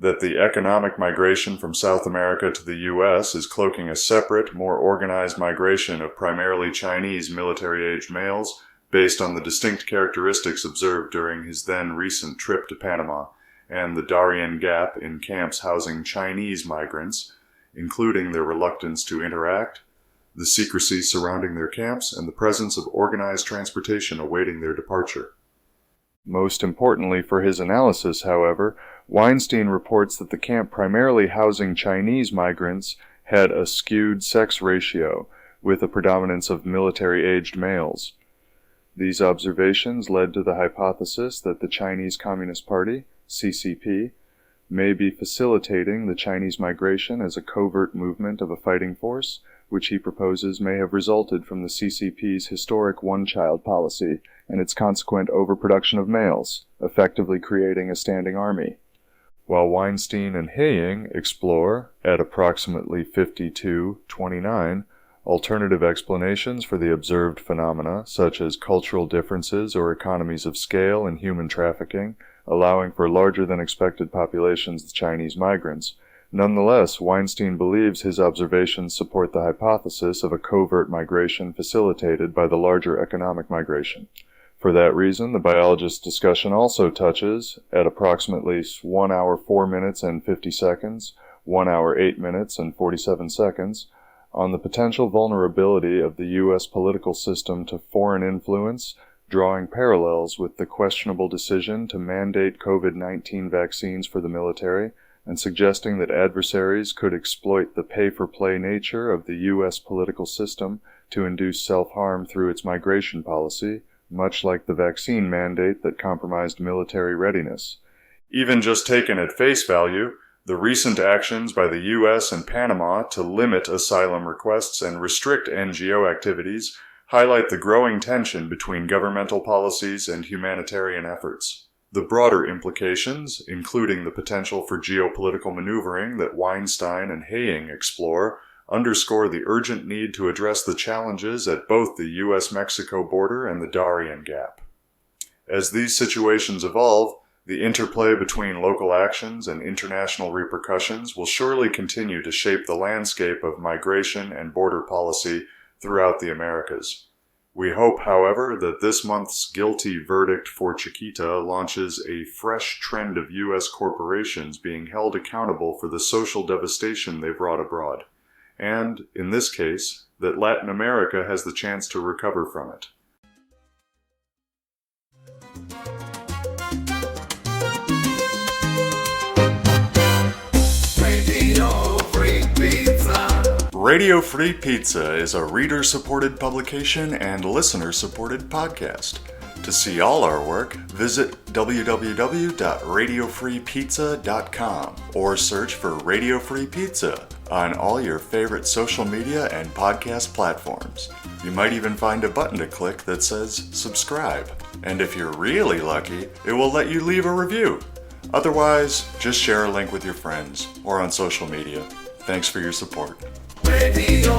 that the economic migration from South America to the U.S. is cloaking a separate, more organized migration of primarily Chinese military-aged males based on the distinct characteristics observed during his then recent trip to Panama and the Darien Gap in camps housing Chinese migrants, including their reluctance to interact, the secrecy surrounding their camps, and the presence of organized transportation awaiting their departure. Most importantly for his analysis, however, Weinstein reports that the camp primarily housing Chinese migrants had a skewed sex ratio, with a predominance of military-aged males. These observations led to the hypothesis that the Chinese Communist Party, CCP, may be facilitating the Chinese migration as a covert movement of a fighting force, which he proposes may have resulted from the CCP's historic one-child policy and its consequent overproduction of males, effectively creating a standing army. While Weinstein and Haying explore, at approximately 52:29, alternative explanations for the observed phenomena, such as cultural differences or economies of scale in human trafficking, allowing for larger-than-expected populations of Chinese migrants. Nonetheless, Weinstein believes his observations support the hypothesis of a covert migration facilitated by the larger economic migration. For that reason, the biologist's discussion also touches, at approximately 1 hour 4 minutes and 50 seconds, 1 hour 8 minutes and 47 seconds, on the potential vulnerability of the U.S. political system to foreign influence, drawing parallels with the questionable decision to mandate COVID-19 vaccines for the military, and suggesting that adversaries could exploit the pay-for-play nature of the U.S. political system to induce self-harm through its migration policy, much like the vaccine mandate that compromised military readiness. Even just taken at face value, the recent actions by the U.S. and Panama to limit asylum requests and restrict NGO activities highlight the growing tension between governmental policies and humanitarian efforts. The broader implications, including the potential for geopolitical maneuvering that Weinstein and Haying explore, underscore the urgent need to address the challenges at both the U.S.-Mexico border and the Darien Gap. As these situations evolve, the interplay between local actions and international repercussions will surely continue to shape the landscape of migration and border policy throughout the Americas. We hope, however, that this month's guilty verdict for Chiquita launches a fresh trend of U.S. corporations being held accountable for the social devastation they've wrought abroad, and, in this case, that Latin America has the chance to recover from it. Radio Free Pizza. Radio Free Pizza is a reader-supported publication and listener-supported podcast. To see all our work, visit www.radiofreepizza.com or search for Radio Free Pizza on all your favorite social media and podcast platforms. You might even find a button to click that says subscribe. And if you're really lucky, it will let you leave a review. Otherwise, just share a link with your friends or on social media. Thanks for your support. Radio